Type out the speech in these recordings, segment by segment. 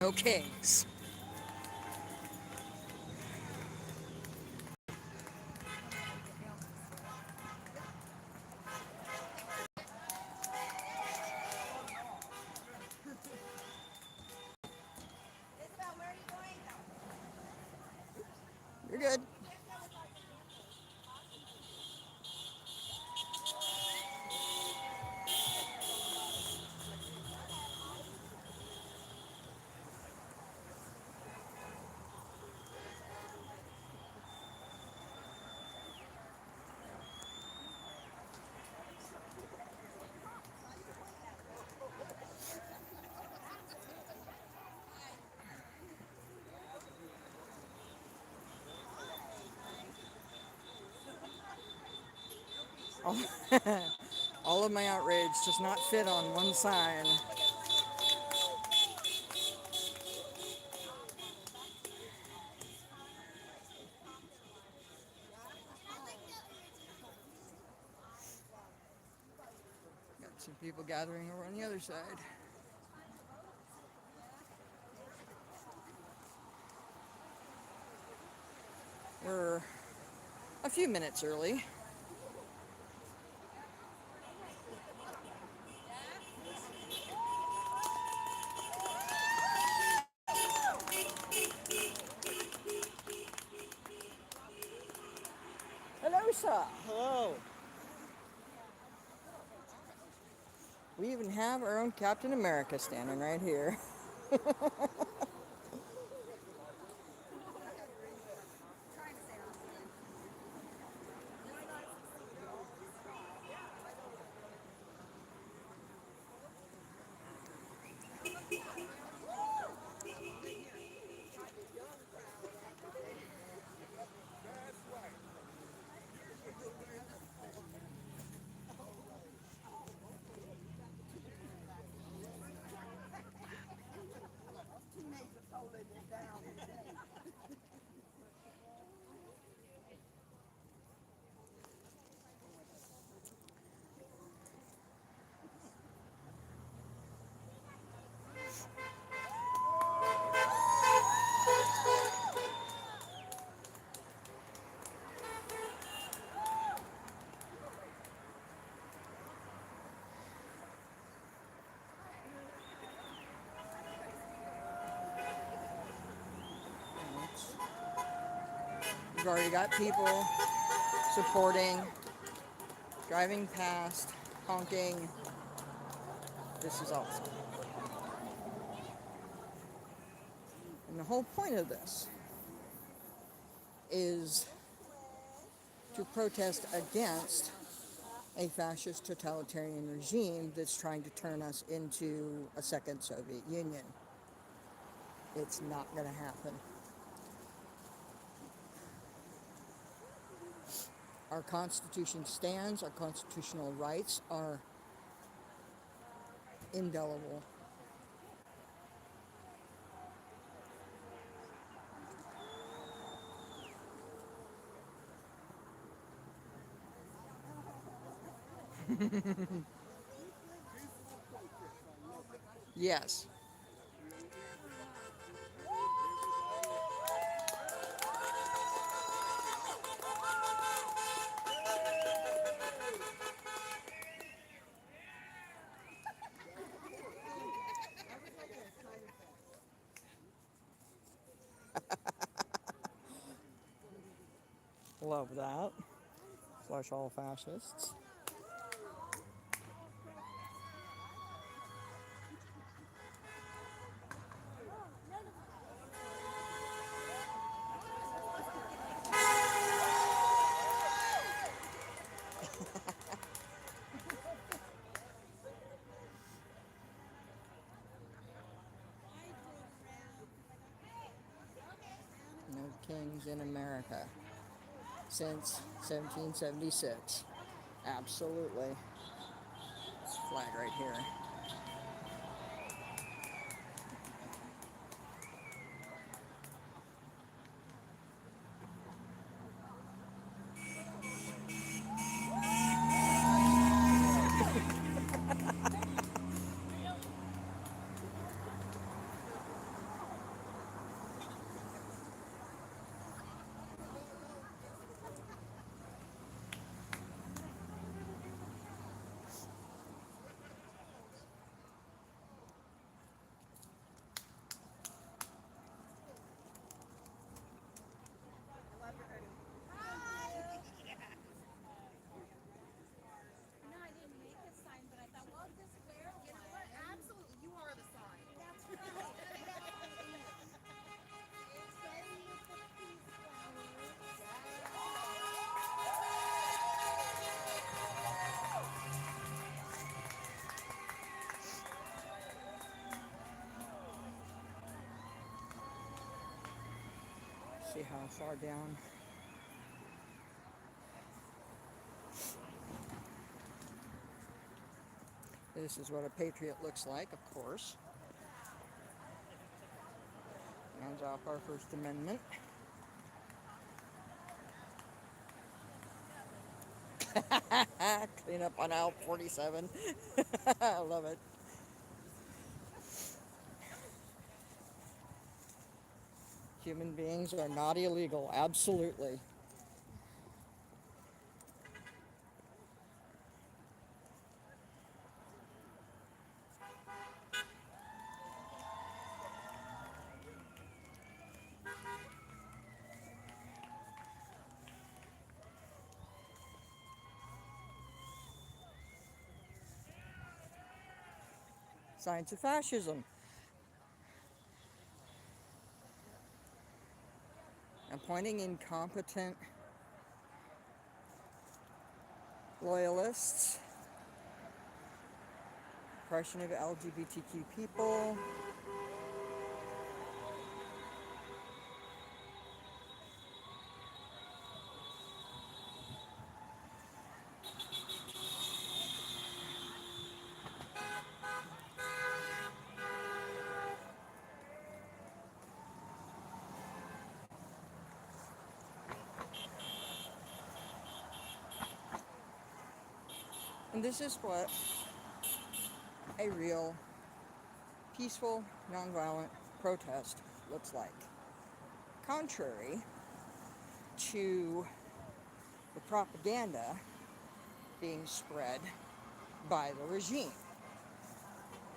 No kings. You're good. All, all of my outrage does not fit on one sign. Got some people gathering over on the other side. We're a few minutes early. Hello, sir. Hello. We even have our own Captain America standing right here. We've already got people supporting, driving past, honking. This is awesome. And the whole point of this is to protest against a fascist totalitarian regime that's trying to turn us into a second Soviet Union. It's not going to happen. Our Constitution stands, our constitutional rights are indelible. Yes. Love that. Flush all fascists. No kings in America since 1776. Absolutely. This flag right here. see how far down. This is what a patriot looks like, of course. Hands off our First Amendment. Clean up on aisle 47. I love it. Human beings are not illegal, absolutely. Signs of fascism. Appointing incompetent loyalists, oppression of LGBTQ people, and this is what a real peaceful, nonviolent protest looks like. Contrary to the propaganda being spread by the regime.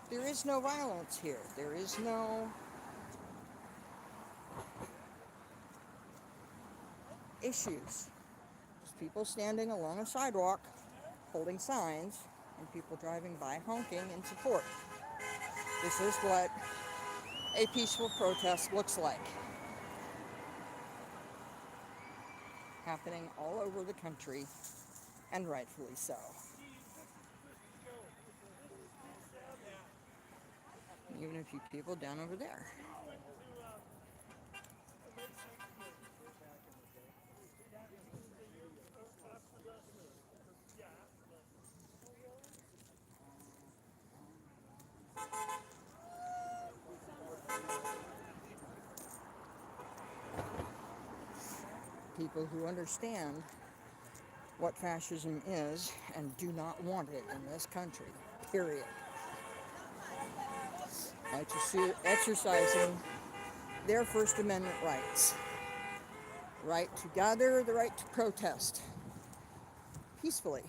There is no violence here. There is no issues. Just people standing along a sidewalk holding signs and people driving by honking in support. This is what a peaceful protest looks like. Happening all over the country, and rightfully so. Even a few people down over there. People who understand what fascism is and do not want it in this country, period. Like to see exercising their First Amendment rights. Right to gather, the right to protest peacefully.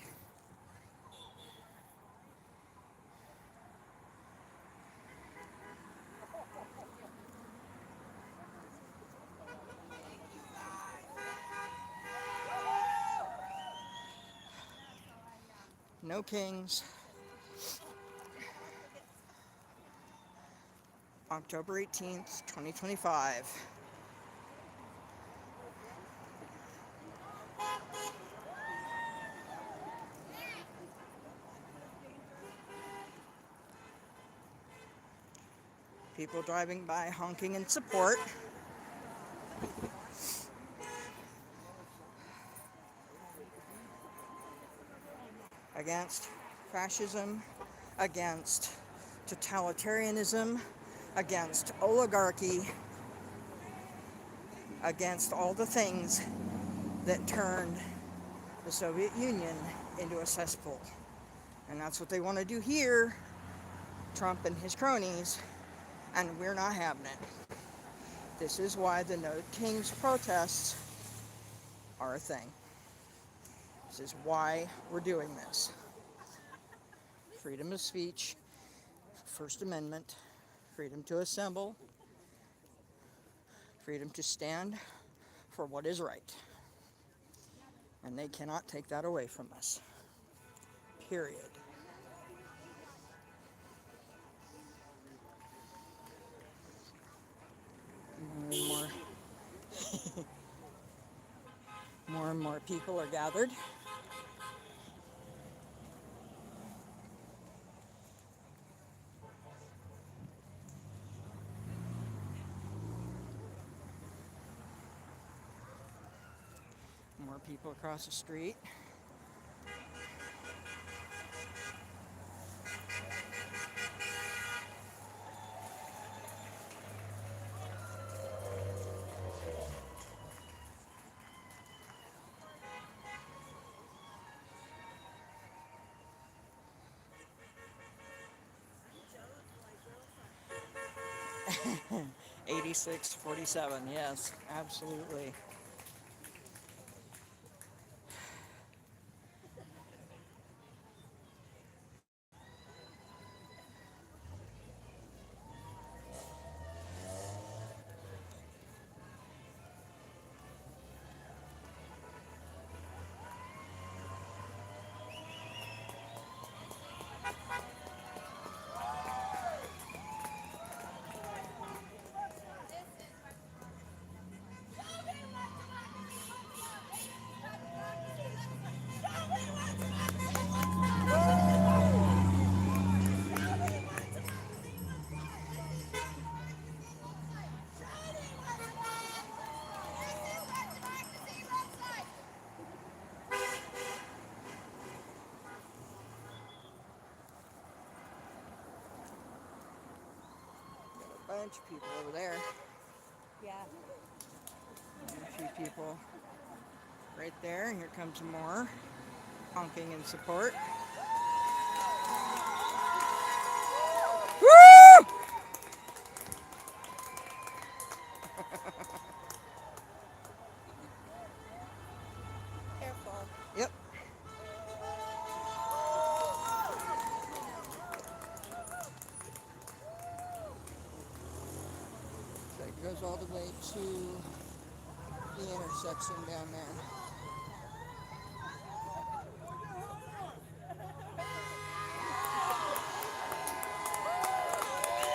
No kings. October 18th, 2025. People driving by honking in support. Against fascism, against totalitarianism, against oligarchy, against all the things that turned the Soviet Union into a cesspool. And that's what they want to do here, Trump and his cronies, and we're not having it. This is why the No Kings protests are a thing. This is why we're doing this. Freedom of speech, First Amendment, freedom to assemble, freedom to stand for what is right. And they cannot take that away from us. Period. More and more people are gathered. people across the street. $86.47, yes, absolutely. Bunch of people over there. Yeah. A few people right there. And here comes more honking in support. Woo! Careful. Yep. So it goes all the way to the intersection down there.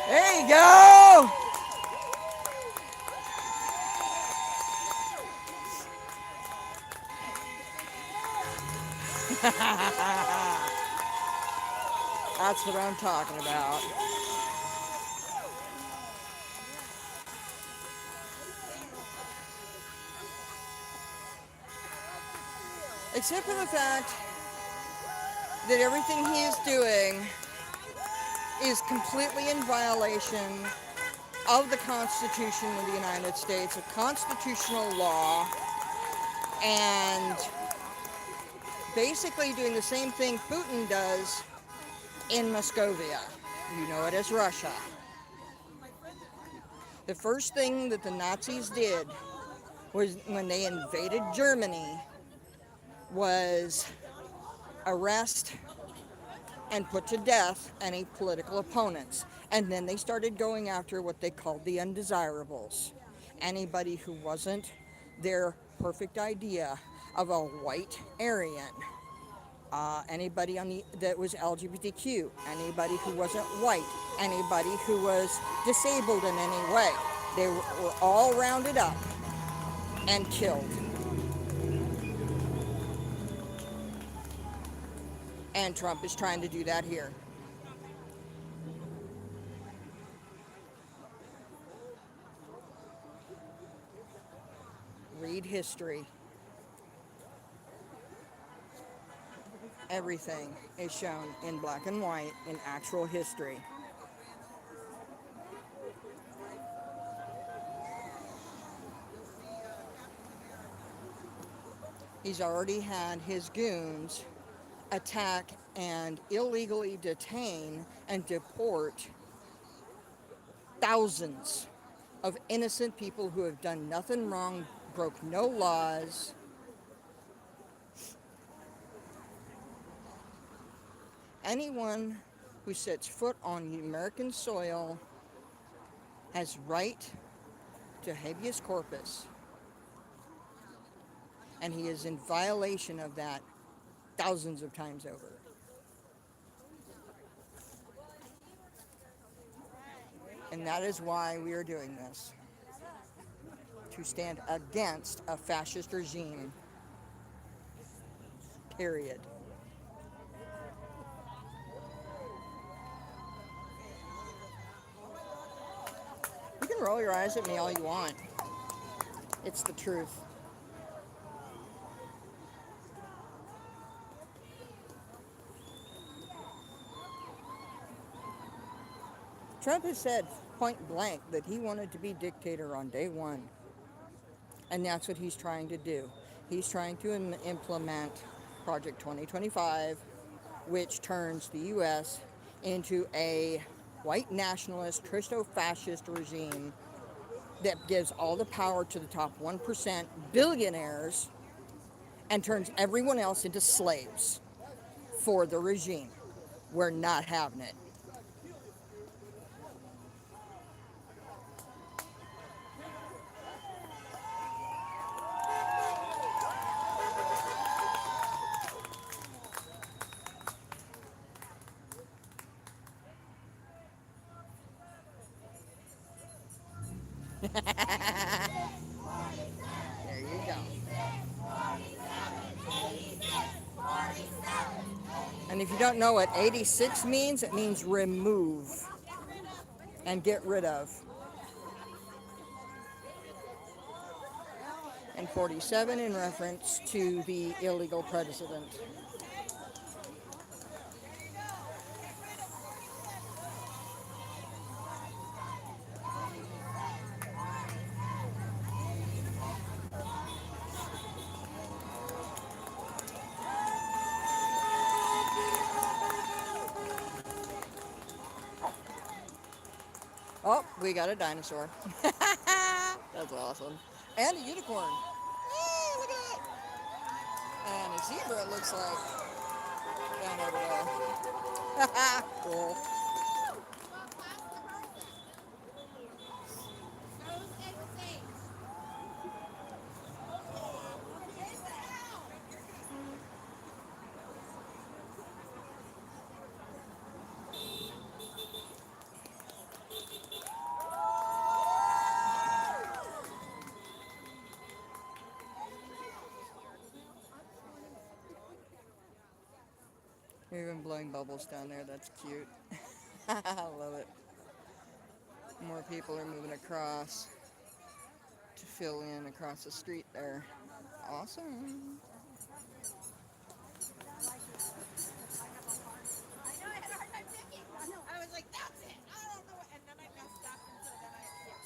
There you go! That's what I'm talking about. Except for the fact that everything he is doing is completely in violation of the Constitution of the United States, of constitutional law, and basically doing the same thing Putin does in Moscovia. You know it as Russia. The first thing that the Nazis did was when they invaded Germany was arrest and put to death any political opponents. And then they started going after what they called the undesirables. Anybody who wasn't their perfect idea of a white Aryan. Anybody that was LGBTQ, anybody who wasn't white, anybody who was disabled in any way. They were all rounded up and killed. And Trump is trying to do that here. Read history. Everything is shown in black and white in actual history. He's already had his goons attack and illegally detain and deport thousands of innocent people who have done nothing wrong, broke no laws. Anyone who sets foot on American soil has right to habeas corpus. And he is in violation of that thousands of times over. And that is why we are doing this. To stand against a fascist regime. Period. You can roll your eyes at me all you want. It's the truth. Trump has said point blank that he wanted to be dictator on day one. And that's what he's trying to do. He's trying to implement Project 2025, which turns the U.S. into a white nationalist, Christo-fascist regime that gives all the power to the top 1% billionaires and turns everyone else into slaves for the regime. We're not having it. There you go. And if you don't know what 86 means, it means remove and get rid of. And 47 in reference to the illegal president. Oh, we got a dinosaur. That's awesome. And a unicorn. Hey, look at that. And a zebra, it looks like. Down over there. Cool. They're even blowing bubbles down there. That's cute. I love it. More people are moving across to fill in across the street there. Awesome. I was like, that's it. I don't know. And then I messed up. And so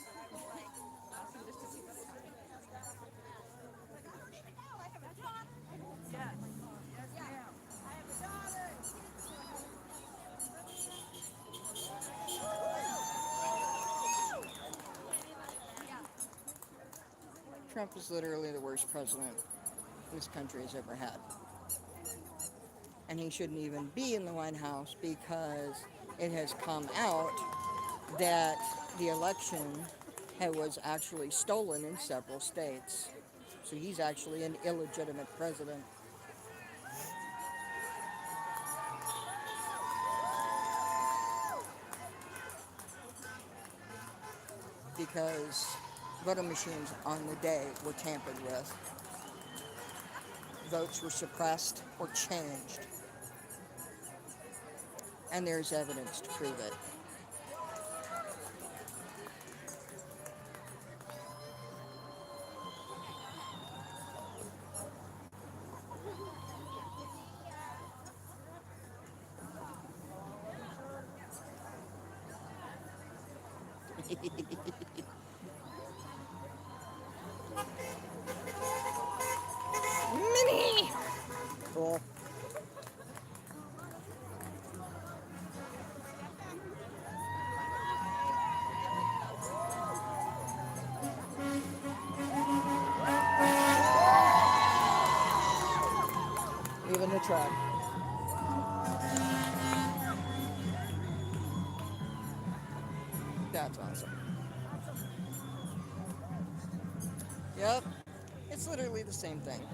then I was like, awesome just to see what I did. Like, I don't even know. I have a daughter. Yes. Yes, ma'am. I have a daughter. Trump is literally the worst president this country has ever had. And he shouldn't even be in the White House because it has come out that the election was actually stolen in several states. So he's actually an illegitimate president. Because voting machines on the day were tampered with. Votes were suppressed or changed. And there's evidence to prove it. Mini! Cool. Even the truck. That's awesome. Yep. It's literally the same thing.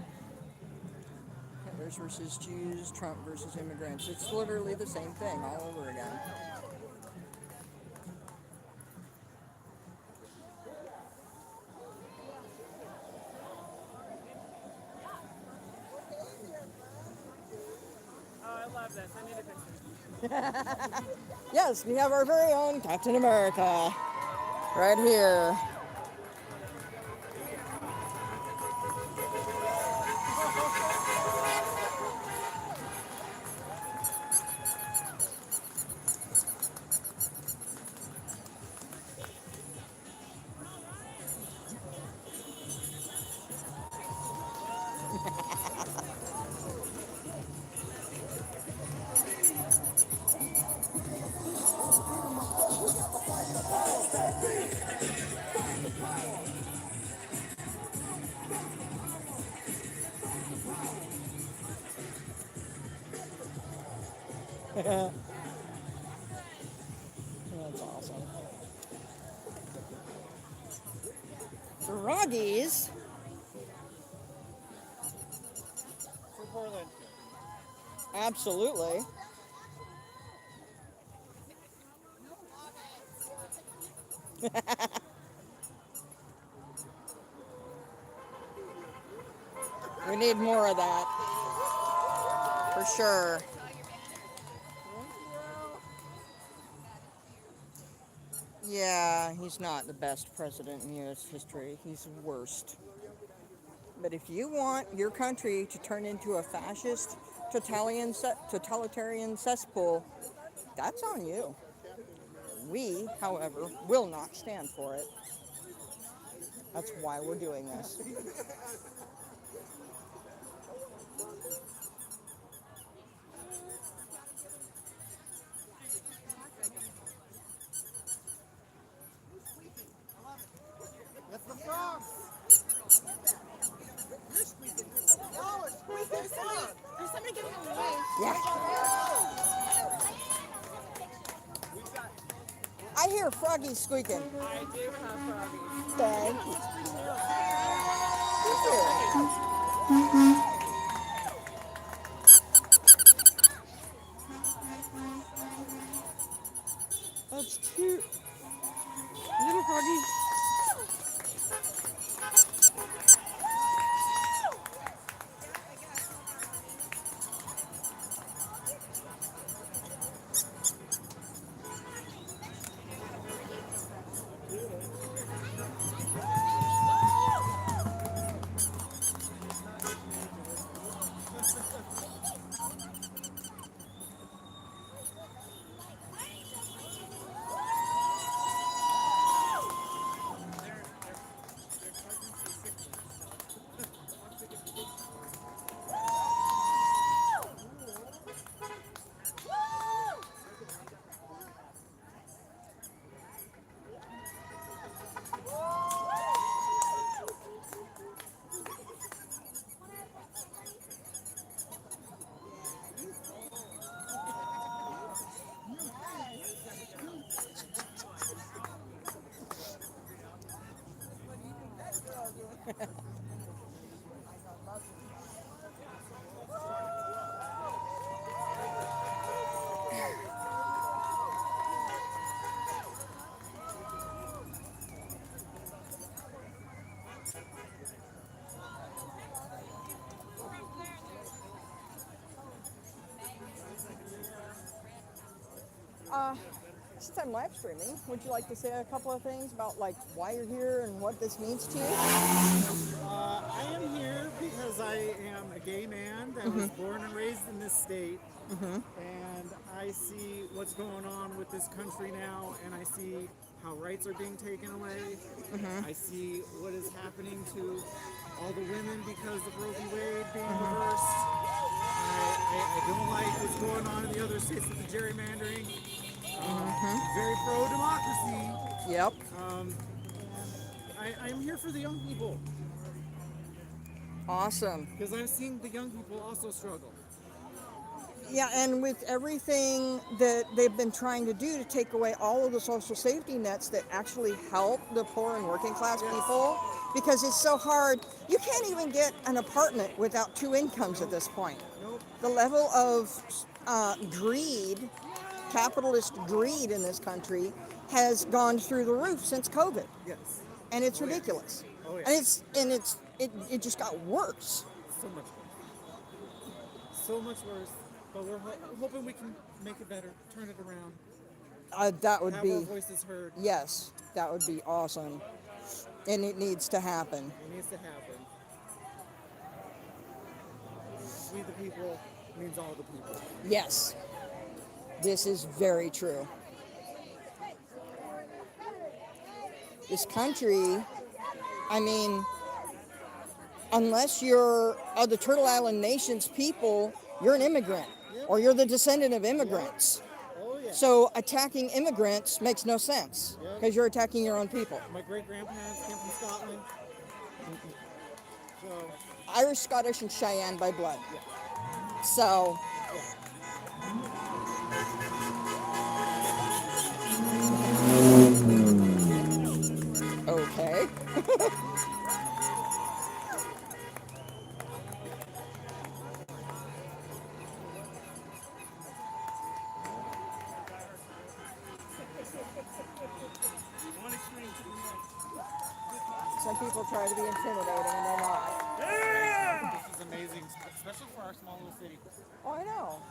Hitlers versus Jews, Trump versus immigrants. It's literally the same thing all over again. Oh, I love this. I need a picture. Yes, we have our very own Captain America right here. That's awesome. Froggies. For Portland. Absolutely. We need more of that. For sure. Yeah, he's not the best president in U.S. history. He's the worst. But if you want your country to turn into a fascist, totalitarian cesspool, that's on you. We, however, will not stand for it. That's why we're doing this. That's the frogs. There's somebody getting away. Yeah. I hear froggies squeaking. I do have froggies. Thank you. That's cute. Little froggy. Since I'm live streaming, would you like to say a couple of things about like why you're here and what this means to you? I am here because I am a gay man that was born and raised in this state, and I see what's going on with this country now, and I see how rights are being taken away. I see what is happening to all the women because of Roe v. Wade being reversed. I don't like what's going on in the other states with the gerrymandering. Very pro-democracy. Yep. I'm here for the young people Awesome. because I'm seeing the young people also struggle. Yeah, and with everything that they've been trying to do to take away all of the social safety nets that actually help the poor and working class people, because it's so hard. You can't even get an apartment without two incomes at this point. Nope. The level of greed, capitalist greed in this country has gone through the roof since COVID, Yes. and it's ridiculous. Oh, yeah. And it just got worse. So much worse. So much worse. But we're hoping we can make it better, turn it around, That would have be our voices heard. yes, that would be awesome, and it needs to happen. It needs to happen. We the people means all the people. Yes, this is very true. This country, I mean, unless you're of the Turtle Island Nation's people, you're an immigrant, or you're the descendant of immigrants. Oh yeah. So attacking immigrants makes no sense, because you're attacking your own people. My great-grandparents came from Scotland. So, Irish, Scottish, and Cheyenne by blood. So, Okay. Some people try to be intimidating and they're not. This is amazing, especially for our small little city. Oh, I know.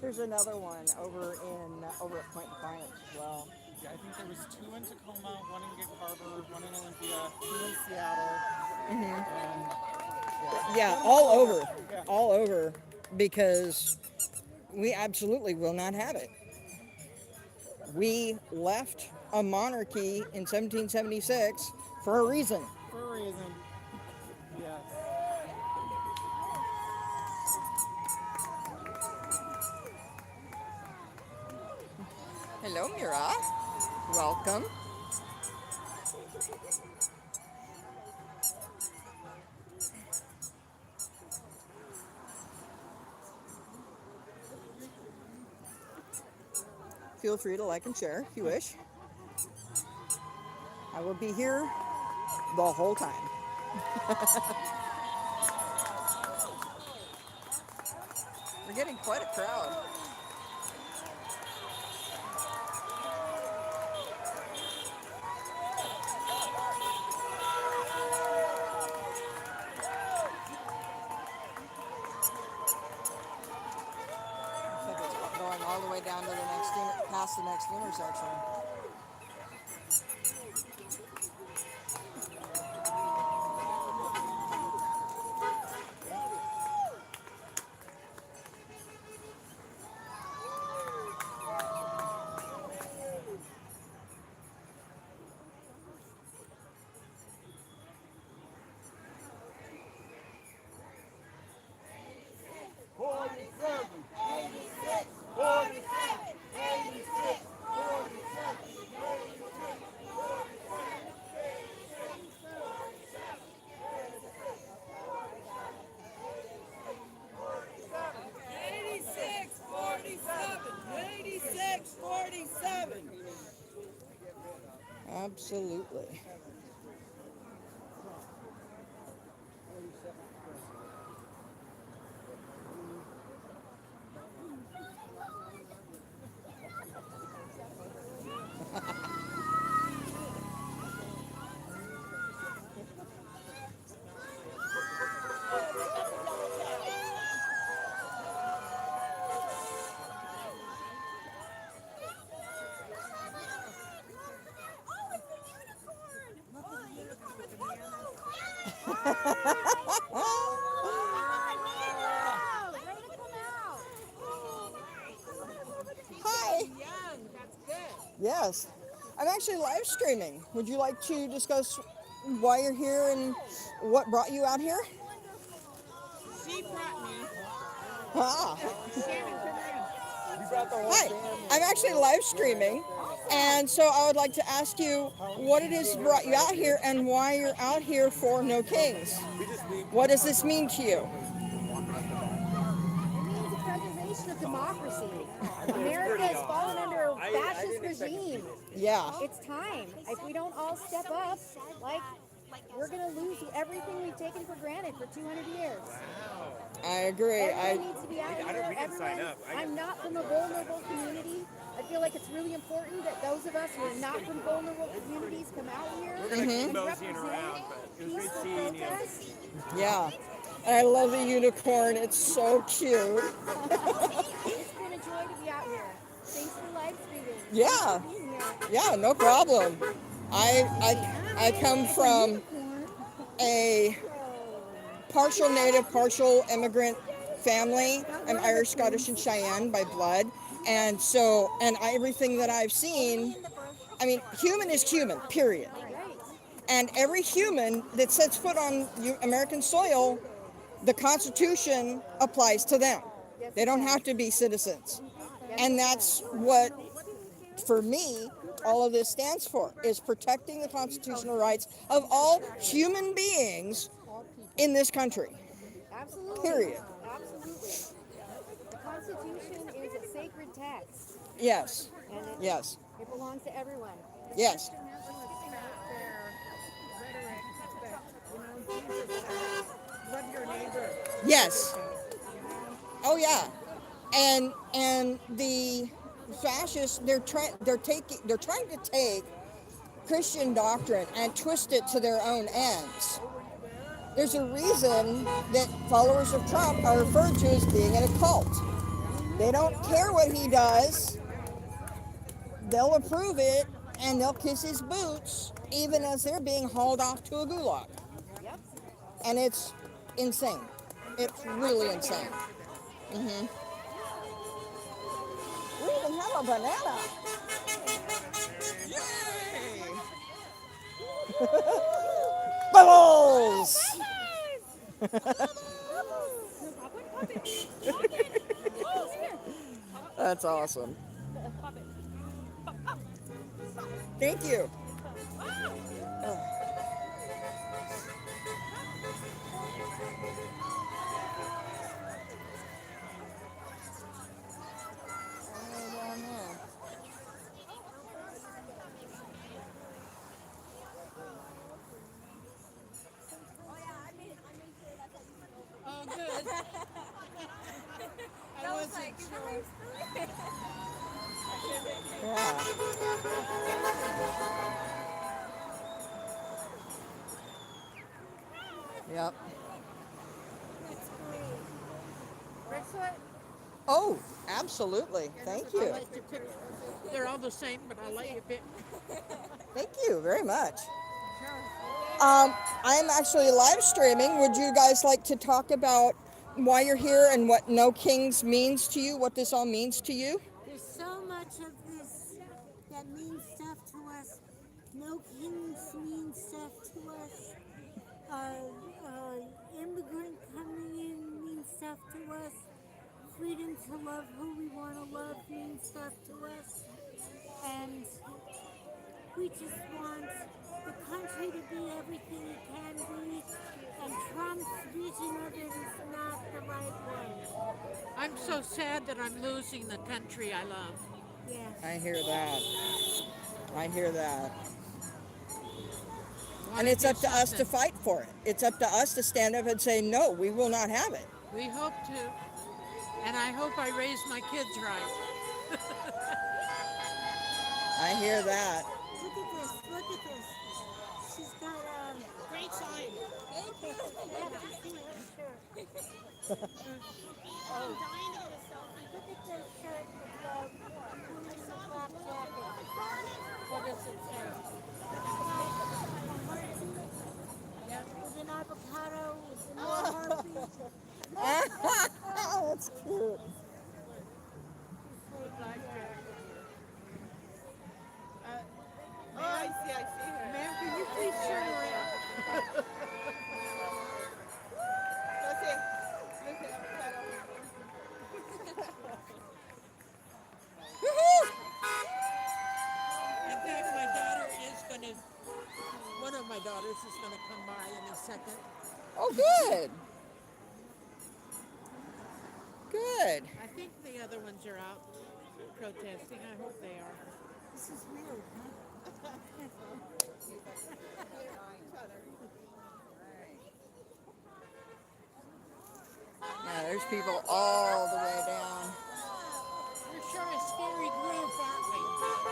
There's another one over at Point Defiance as well. Yeah, I think there was 2 in Tacoma, 1 in Gig Harbor, 1 in Olympia, 2 in Seattle, and Yeah, all over, because we absolutely will not have it. We left a monarchy in 1776 for a reason. for a reason. Yes. Hello, Mira. Welcome. Feel free to like and share if you wish. I will be here the whole time. We're getting quite a crowd. I think it's going all the way down to the past the next intersection. Absolutely. Hi. Yes. I'm actually live streaming. Would you like to discuss why you're here and what brought you out here? She brought me. Ah. We brought the whole Hi. family. I'm actually live streaming, and so I would like to ask you what it is that brought you out here and why you're out here for No Kings. What does this mean to you? It means the preservation of democracy. America has fallen under a fascist regime. Yeah. It's time. If we don't all step up, we're going to lose everything we've taken for granted for 200 years. I agree. Everyone needs to be out here. I'm not from a vulnerable community. I feel like it's really important that those of us who are not from vulnerable communities come out here and represent peaceful protest. Yeah. And I love the unicorn. It's so cute. It's been a joy to be out here. Thanks for live streaming. Yeah. Thanks for being here. Yeah, no problem. I come from a partial native, partial immigrant family. I'm Irish, Scottish, and Cheyenne by blood. And so, everything that I've seen, I mean, human is human, period. And every human that sets foot on American soil, the Constitution applies to them. They don't have to be citizens. And that's what, for me, all of this stands for, is protecting the constitutional rights of all human beings in this country. Absolutely. Period. Absolutely. The Constitution is a sacred text, Yes. and Yes. it belongs to everyone. Yes. Love your neighbor. Yes. Oh yeah. And the fascists they're trying to take Christian doctrine and twist it to their own ends. There's a reason that followers of Trump are referred to as being in a cult. They don't care what he does. They'll approve it and they'll kiss his boots even as they're being hauled off to a gulag. Yep. And it's insane. It's really insane. We even have a banana. Bubbles! That's awesome. Thank you. Oh. Oh, good. I wasn't sure. Yeah. Yep. Bracelet? Oh, absolutely. Thank you. Let you pick. They're all the same, but I'll let you pick. Thank you very much. Sure. I am actually live streaming. Would you guys like to talk about why you're here and what No Kings means to you, what this all means to you? There's so much of this that means stuff to us. No kings mean stuff to us. Immigrant coming in means stuff to us. Freedom to love who we want to love means stuff to us. And we just want the country to be everything it can be. And Trump's vision of it is not the right one. I'm so sad that I'm losing the country I love. Yes. I hear that. I hear that. Wanna And it's do up to us to something. fight for it. It's up to us to stand up and say, no, we will not have it. We hope to. And I hope I raise my kids right. I hear that. Look at this. Look at this. She's got Great sign. Thank you. Yeah, just see her shirt. I'm dying to get a selfie. Look at this shirt with the woman in the black jacket. What does it say? With an avocado, with an heartbeat. That's cute. Oh, I see her. Ma'am, can you please turn around? Let's see. Look at avocado. In fact, my daughter is going to, one of my daughters is going to come by in a second. Oh, good. Good. I think the other ones are out protesting. I hope they are. This is weird, huh? Yeah, there's people all the way down. We're sure a scary group, aren't we?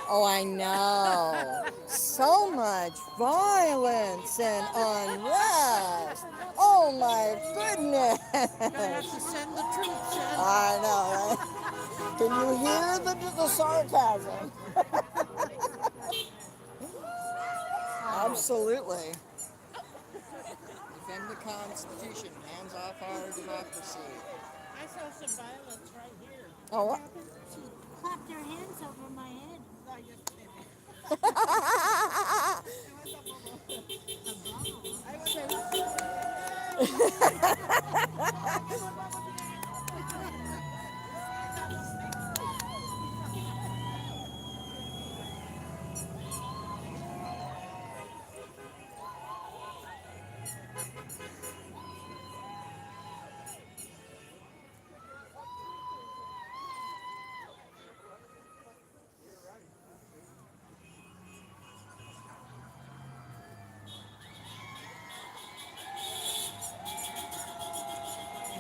Oh, I know. So much violence and unrest. Oh, my goodness. Gonna have to send the troops in. I know, right? Can you hear the sarcasm? Absolutely. Defend the Constitution. Hands off our democracy. I saw some violence right here. Oh, what? She clapped her hands over my head.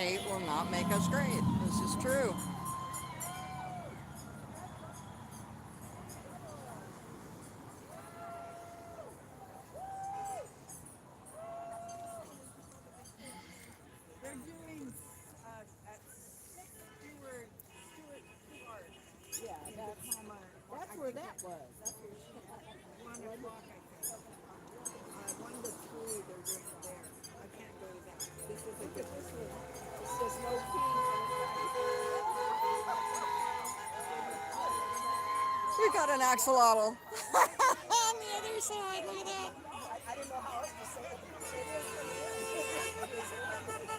hate will not make us great. This is true. They're doing at Stewart. Yeah, that's where that was. That's where 1 o'clock, I think. 1 to 3, they're doing it there. I can't go to that. This is a good one. it says no king. We got an axolotl. On the other side, look at that. I didn't know how else to say it.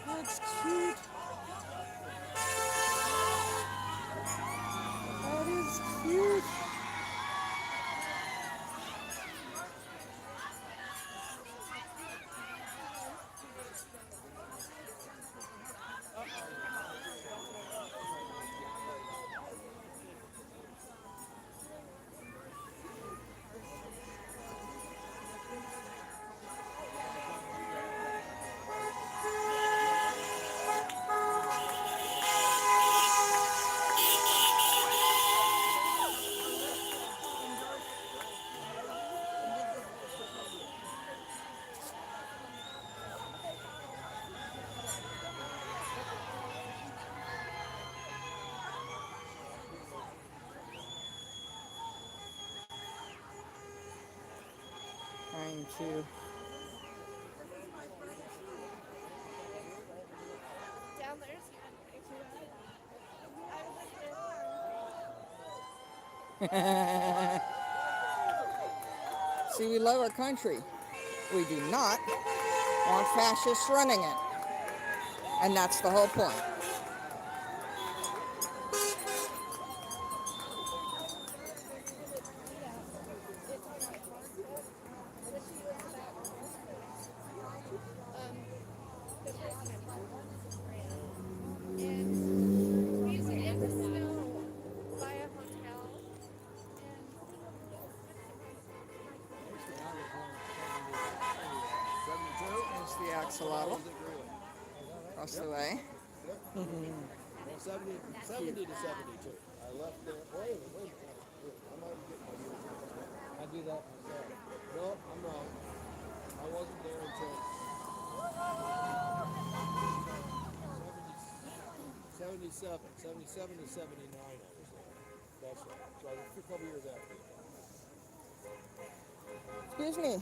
That's cute. That is cute. Trying to. Down there's See, we love our country. We do not want fascists running it. And that's the whole point. he's in the snow by a hotel. There's the axolotl across the way. 70 to 72. I left there. Wait a minute. I might get my years. I do that myself. No, I'm wrong. I wasn't there until 77. 77 to 79 I was there. That's right. So I was a couple years after. Excuse me.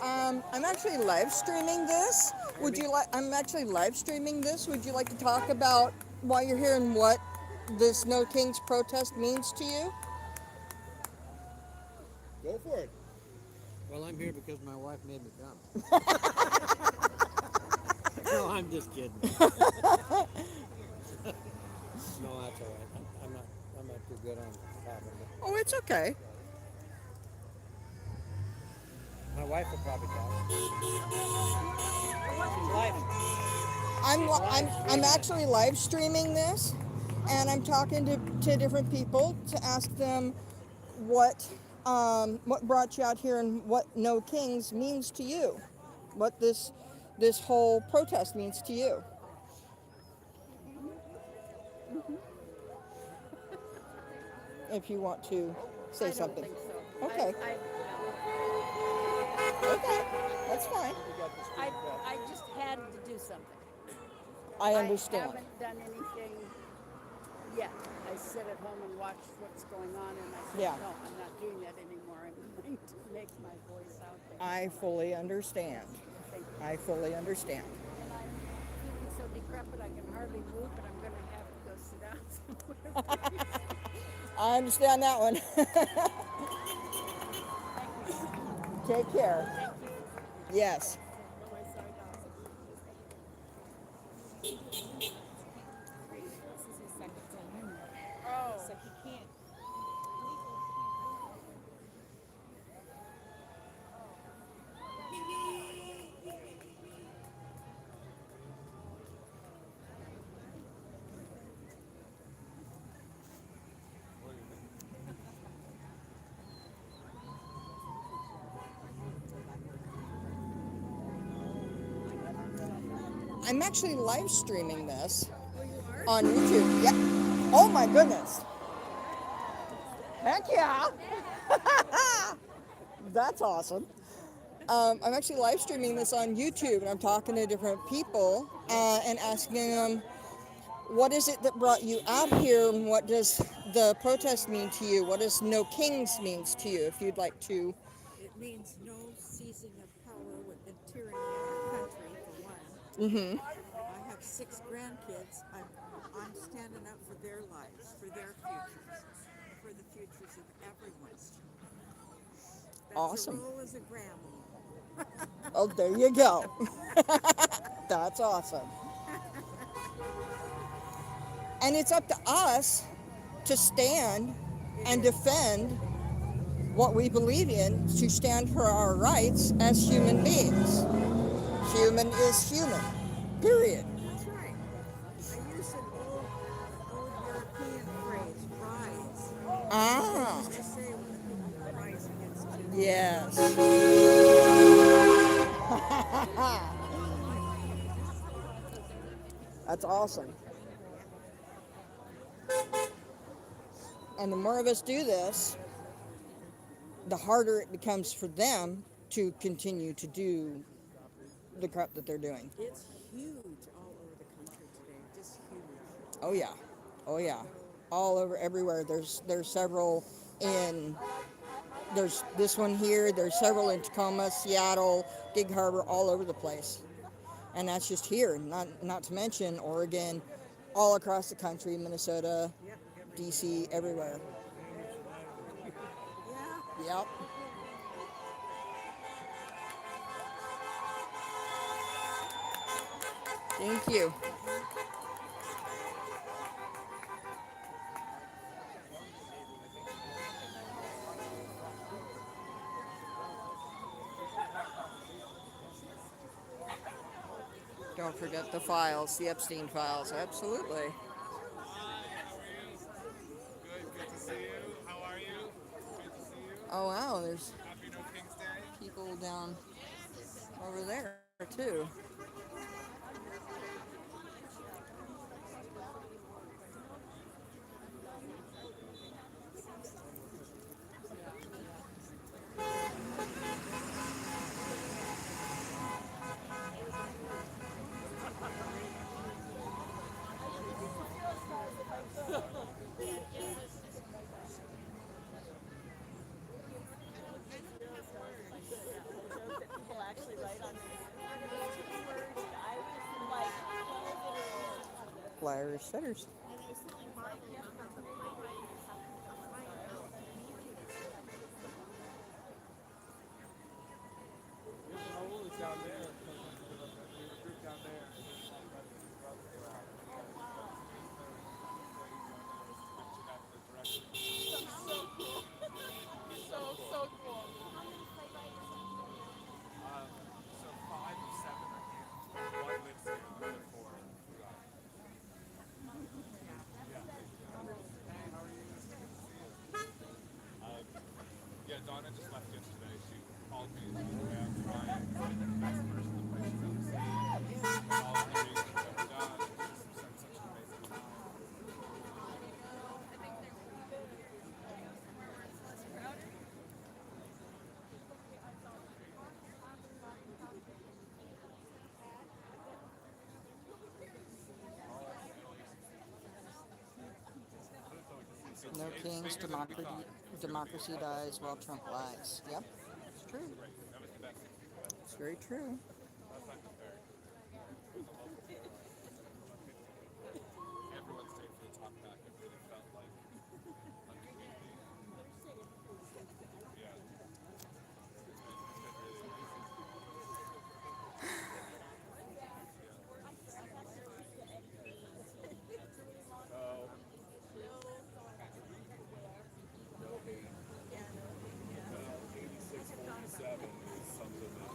I'm actually live streaming this. Would you like? I'm actually live streaming this. Would you like to talk about while you're here and what this No Kings protest means to you? Go for it. Well, I'm here because my wife made me come. No, I'm just kidding. No, that's all right. I'm not too good on talking. Oh, it's okay. My wife will probably talk. She's live. I'm actually live streaming this, and I'm talking to different people to ask them what brought you out here and what No Kings means to you, what this whole protest means to you. If you want to say something. I don't think so. Okay. Okay, that's fine. I just had to do something. I understand. I haven't done anything yet. I sit at home and watch what's going on, and I said, Yeah. no, I'm not doing that anymore. I'm going to make my voice out there. I fully understand. Thank you. I fully understand. And I'm feeling so decrepit I can hardly move, but I'm going to have to go sit down somewhere. I understand that one. Take care. Yes. I'm actually live streaming this on YouTube. Yeah. Oh my goodness. Heck yeah. That's awesome. I'm actually live streaming this on YouTube, and I'm talking to different people and asking them, what is it that brought you out here, and what does the protest mean to you? What does No Kings means to you, if you'd like to? It means no seizing of power with the tyranny in our country, for one. Mm-hmm. I have 6 grandkids. I'm standing up for their lives, for their futures, for the futures of everyone. That's Awesome. the role as a grandma. Oh, there you go. That's awesome. And it's up to us to stand and defend what we believe in, to stand for our rights as human beings. Human is human. Period. That's right. I use an old European phrase, rise. They Ah, used to say when the people were rising against tyranny. yes. That's awesome. And the more of us do this, the harder it becomes for them to continue to do the crap that they're doing. It's huge all over the country today, just huge. Oh yeah. Oh yeah. All over everywhere. There's several in there's this one here, there's several in Tacoma, Seattle, Gig Harbor, all over the place. And that's just here, not to mention Oregon, all across the country, Minnesota, DC, everywhere. Yeah. Yep. Thank you. Don't forget the files, the Epstein files. Absolutely. Good to see you. How are you? Good to see you. Oh wow, there's Happy No King's Day. people down over there too. Flyers, setters. Down there. Group down there. So cool. So 5 of 7 are here. One lives here, the other 4. Yeah, Donna just left yesterday. She called me and she was around trying to find the best person to play. She's ever seen. All of the music she's ever done. She's had such an amazing time. No kings, democracy dies while Trump lies. Yep, it's true. It's very true. Everyone stayed for the talk back. It really felt like a community. Yeah. It's been really amazing. So, 8647 is something that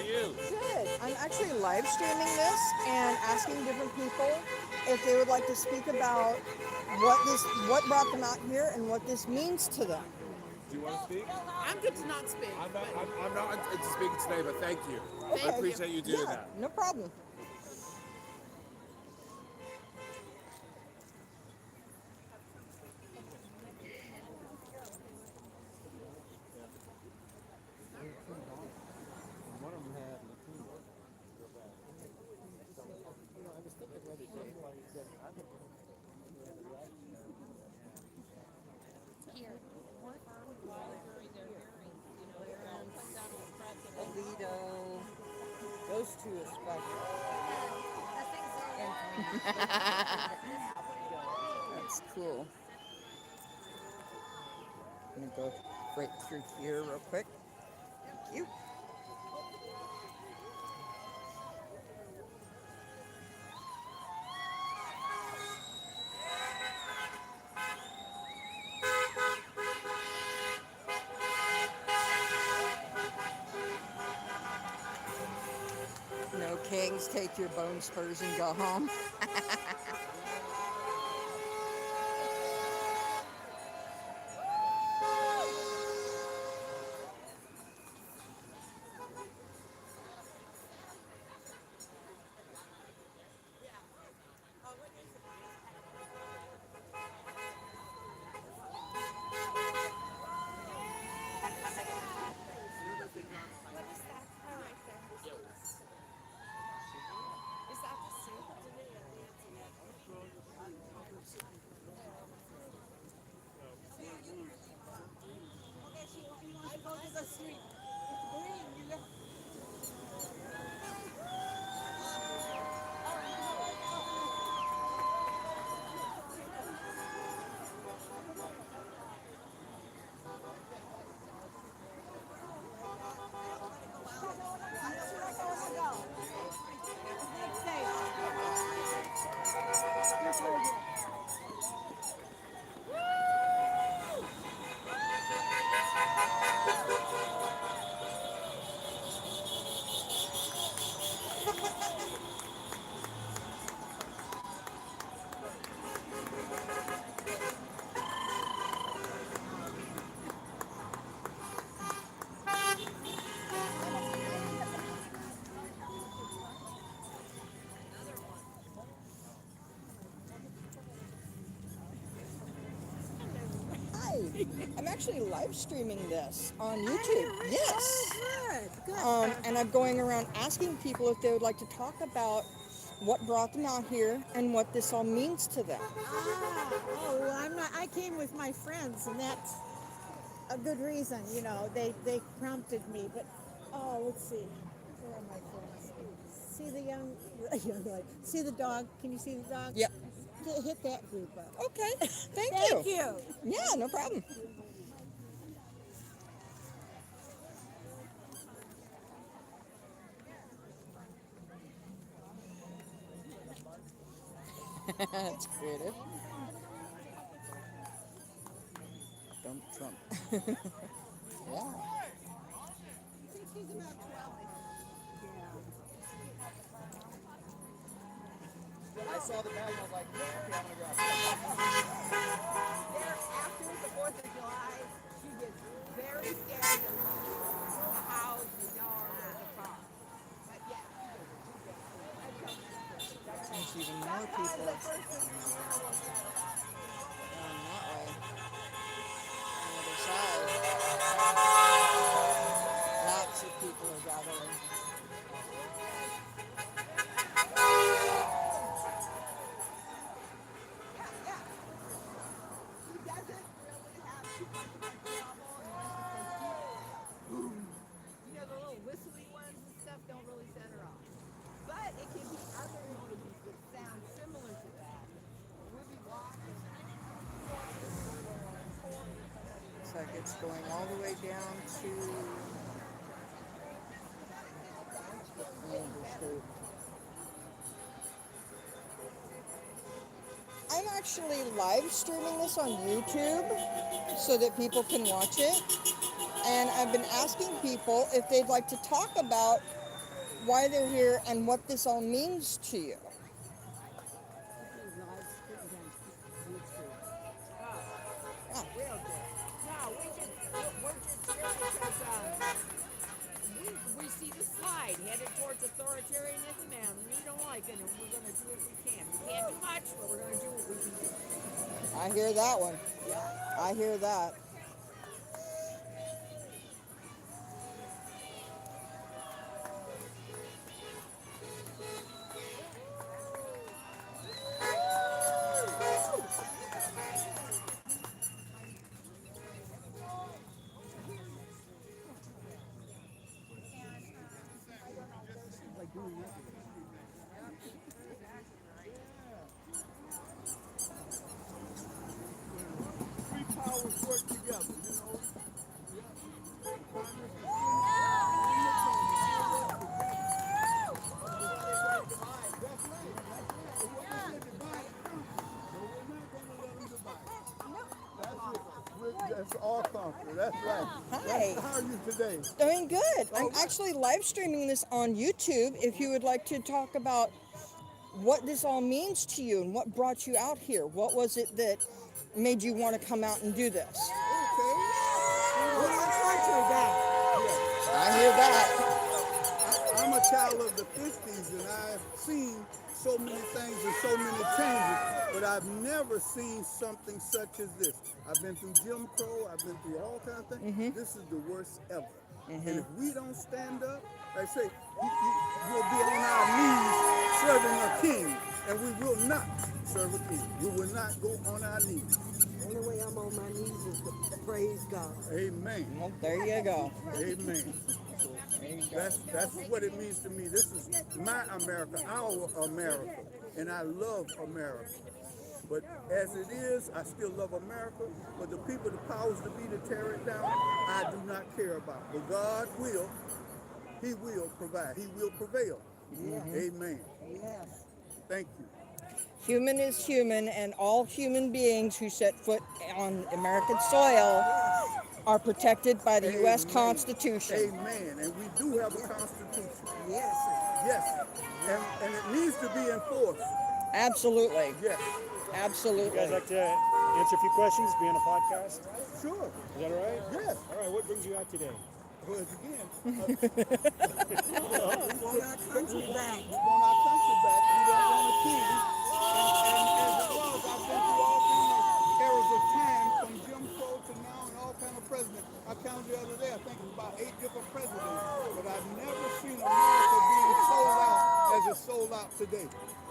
are you? Good. I'm actually live streaming this and asking different people if they would like to speak about what brought them out here and what this means to them. Do you want to speak? I'm good to not speak. I'm not into speaking today, but thank you. Okay. I appreciate you doing Yeah, that. no problem. One of them had leukemia. I was thinking the other day, like, that I think Alito, those two especially. That's cool. I'm gonna go right through here real quick. Thank you. No kings, take your bone spurs and go home. I'm actually live streaming this on YouTube. Yes. Good. And I'm going around asking people if they would like to talk about what brought them out here and what this all means to them. Well, I'm not. I came with my friends, and that's a good reason. You know, they prompted me. But let's see. Where are my friends? See the young see the dog? Can you see the dog? Yep. Hit that group up. Okay. Thank Thank you. Yeah, no problem. That's creative. Don't Trump. Yeah. I saw the bag and I was like, okay, I'm gonna grab it. After the 4th of July, she gets very scared of the house, the yard, or the car. But yeah. There's even more people going that way. On the other side. Lots of people are gathering. Looks like it's going all the way down to I'm actually live streaming this on YouTube so that people can watch it. And I've been asking people if they'd like to talk about why they're here and what this all means to you. Real good. No, we're just here because we see the slide headed towards authoritarianism, and we don't like it, and we're going to do what we can. We can't do much, but we're going to do what we can do. I hear that one. I hear that. Three powers work together, you know. That's all conquer. That's right. Hi. How are you today? Doing good. I'm actually live streaming this on YouTube. If you would like to talk about what this all means to you and what brought you out here, what was it that made you want to come out and do this? Okay. I hear that. I'm a child of the 50s and I've seen so many things and so many changes, but I've never seen something such as this. I've been through Jim Crow, I've been through all kinds of things. This is the worst ever. And if we don't stand up, like I say, we'll be on our knees serving a king, and we will not serve a king. We will not go on our knees. The only way I'm on my knees is to praise God. Amen. Well, there you go. Amen. That's what it means to me. This is my America, our America, and I love America. But as it is, I still love America. But the people, the powers to be to tear it down, I do not care about. But God will, He will provide. He will prevail. Amen. Yes. Thank you. Human is human, and all human beings who set foot on American soil are protected by the U.S. Amen. Constitution. Amen. And we do have a Constitution. Yes. Yes. And it needs to be enforced. Absolutely. Yes. Absolutely. You guys like to answer a few questions, be on a podcast? Sure. Is that all right? Yes. All right, what brings you out today? Well, again, We want our country back. we want our country back. We don't want a king. And as it was, I've been through all kinds of eras of time, from Jim Crow to now, and all kinds of presidents. I counted the other day, I think it was about 8 different presidents. But I've never seen America being sold out as it's sold out today.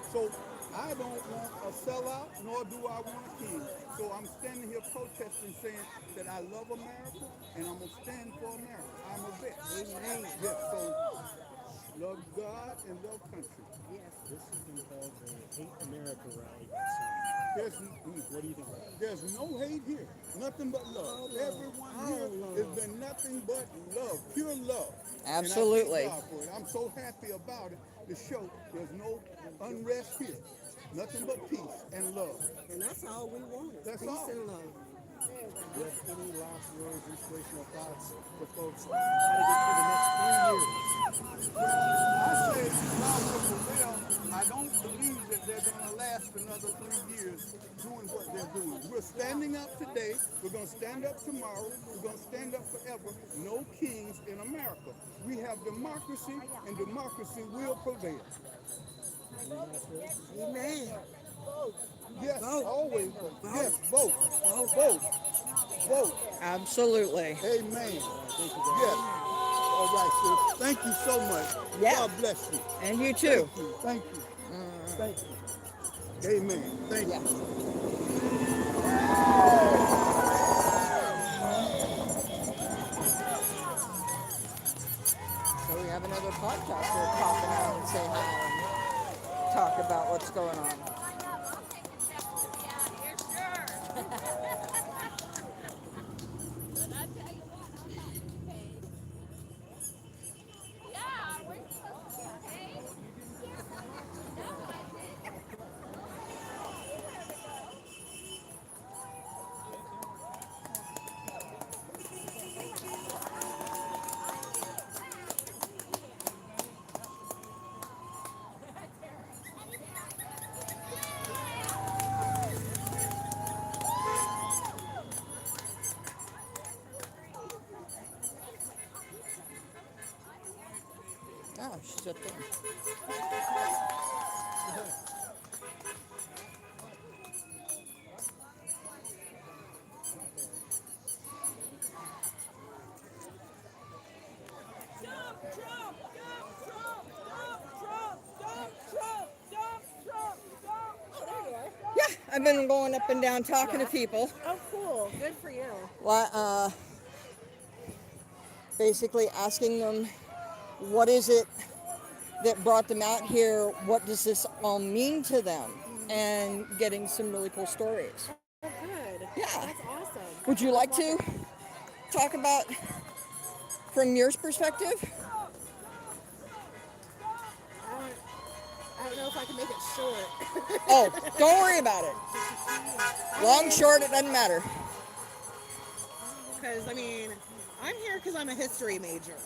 So I don't want a sellout, nor do I want a king. So I'm standing here protesting, saying that I love America, and I'm going to stand for America. I'm a vet. Amen. Yes, so love God and love country. Yes. This has been called the Hate America rally. What do you think about it? There's no hate here. Nothing but love. Everyone here has been nothing but love, pure love. Absolutely. And I thank God for it. I'm so happy about it to show there's no unrest here. Nothing but peace and love. And that's all we want. That's Peace all. and love. Do you have any last words, inspirational thoughts for folks how to get through the next 3 years? I say, God will prevail. I don't believe that they're going to last another 3 years doing what they're doing. We're standing up today. We're going to stand up tomorrow. We're going to stand up forever. No kings in America. We have democracy, and democracy will prevail. Amen. Yes, Vote. always vote. Yes, vote. Vote. Vote. Vote. Absolutely. Amen. Yes. All right, sis. Thank you so much. Yeah. God bless you. And you too. Thank you. Thank you. Amen. Thank you. So we have another podcaster popping out and say hi and talk about what's going on. she's up there. Yeah, I've been going up and down talking to people. Oh, cool. Good for you. Basically asking them what is it that brought them out here, what does this all mean to them, and getting some really cool stories. Oh, good. Yeah. That's awesome. Would you like to talk about from your perspective? I don't know if I can make it short. Oh, don't worry about it. Long, short, it doesn't matter. Because, I mean, I'm here because I'm a history major.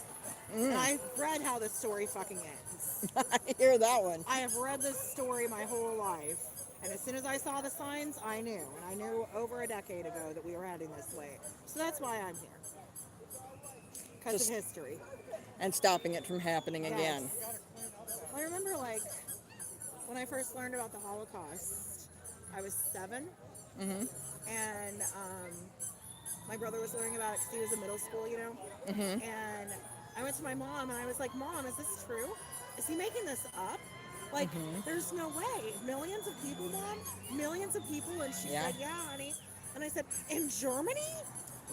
And I've read how this story fucking ends. I hear that one. I have read this story my whole life. And as soon as I saw the signs, I knew. And I knew over a decade ago that we were heading this way. So that's why I'm here. Because of history. And stopping it from happening again. I remember, like, when I first learned about the Holocaust, I was 7. Mm-hmm. And my brother was learning about it because he was in middle school, you know? Mm-hmm. And I went to my mom and I was like, Mom, is this true? Is he making this up? Like, there's no way. Millions of people, Mom? Millions of people? And she said, yeah, honey. And I said, in Germany?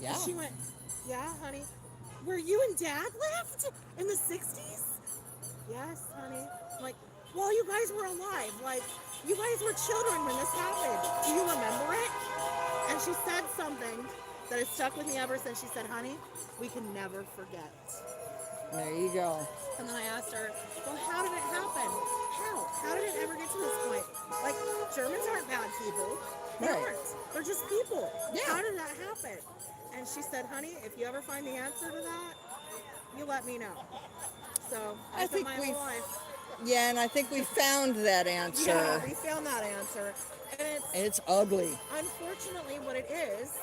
Yeah. And she went, yeah, honey. Where you and Dad lived? In the 60s? Yes, honey. I'm like, well, you guys were alive. Like, you guys were children when this happened. Do you remember it? And she said something that has stuck with me ever since. She said, honey, we can never forget. There you go. And then I asked her, well, how did it happen? How? How did it ever get to this point? Like, Germans aren't bad people. They aren't. They're just people. Yeah. How did that happen? And she said, honey, if you ever find the answer to that, you let me know. So I spent my whole life. Yeah, and I think we found that answer. Yeah, we found that answer. And it's ugly. Unfortunately, what it is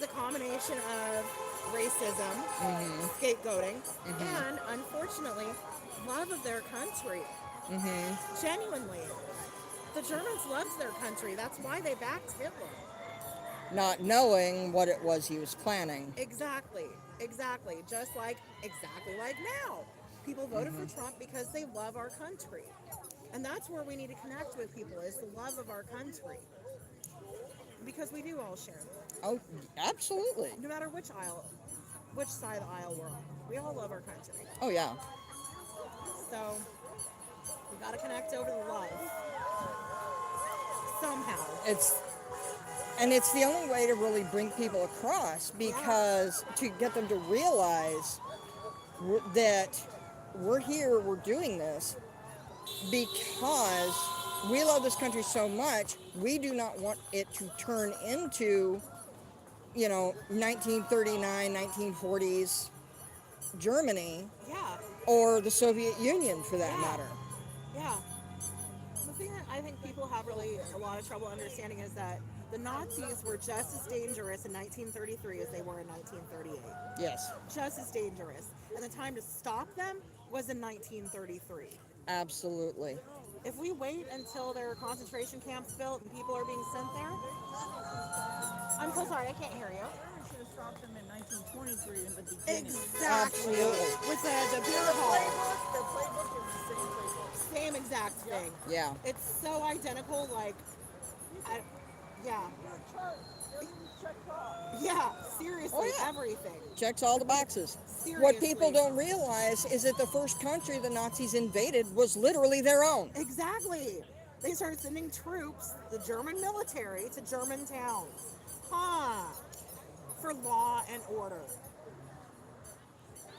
a combination of racism, scapegoating, and unfortunately, love of their country. Genuinely. The Germans loved their country. That's why they backed Hitler. Not knowing what it was he was planning. Exactly. Just like, now. People voted for Trump because they love our country. And that's where we need to connect with people, is the love of our country. Because we do all share that. Oh, absolutely. No matter which side of the aisle we're on. We all love our country. Oh, yeah. So, we got to connect over the love. Somehow. It's the only way to really bring people across, because to get them to realize that we're here, we're doing this because we love this country so much. We do not want it to turn into, 1939, 1940s Germany. Yeah. Or the Soviet Union, for that matter. Yeah. The thing that I think people have really a lot of trouble understanding is that the Nazis were just as dangerous in 1933 as they were in 1938. Yes. Just as dangerous. And the time to stop them was in 1933. Absolutely. If we wait until there are concentration camps built and people are being sent there... I'm so sorry, I can't hear you. We should have stopped them in 1923 in the beginning. Exactly. Absolutely. With the beer hall. The playbook is the same playbook. Same exact thing. Yeah. It's so identical, like... Yeah, seriously, everything. Checks all the boxes. Seriously. What people don't realize is that the first country the Nazis invaded was literally their own. Exactly. They started sending troops, the German military, to German towns. For law and order.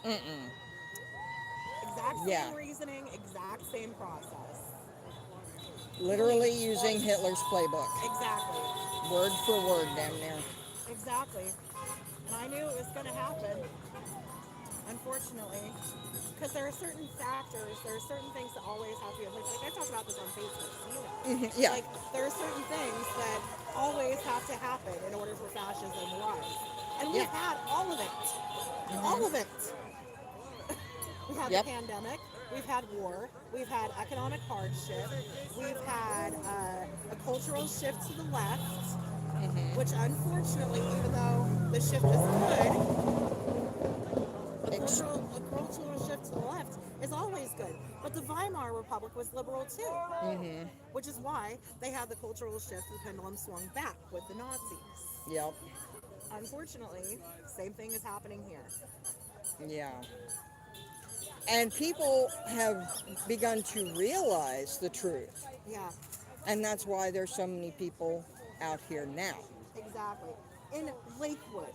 Exact same reasoning, exact same process. Literally using Hitler's playbook. Exactly. Word for word, damn near. Exactly. And I knew it was going to happen, unfortunately, because there are certain factors, there are certain things that always have to be in place. Like, I talk about this on Facebook, you know. Yeah. Like, there are certain things that always have to happen in order for fascism to rise. And we've had all of it. All of it. We had the pandemic. We've had war. We've had economic hardship. We've had a cultural shift to the left, which unfortunately, even though the shift is good, a cultural shift to the left is always good. But the Weimar Republic was liberal too, which is why they had the cultural shift. The pendulum swung back with the Nazis. Yep. Unfortunately, same thing is happening here. Yeah. And people have begun to realize the truth. Yeah, And that's why there's so many people out here now. exactly. In Lakewood.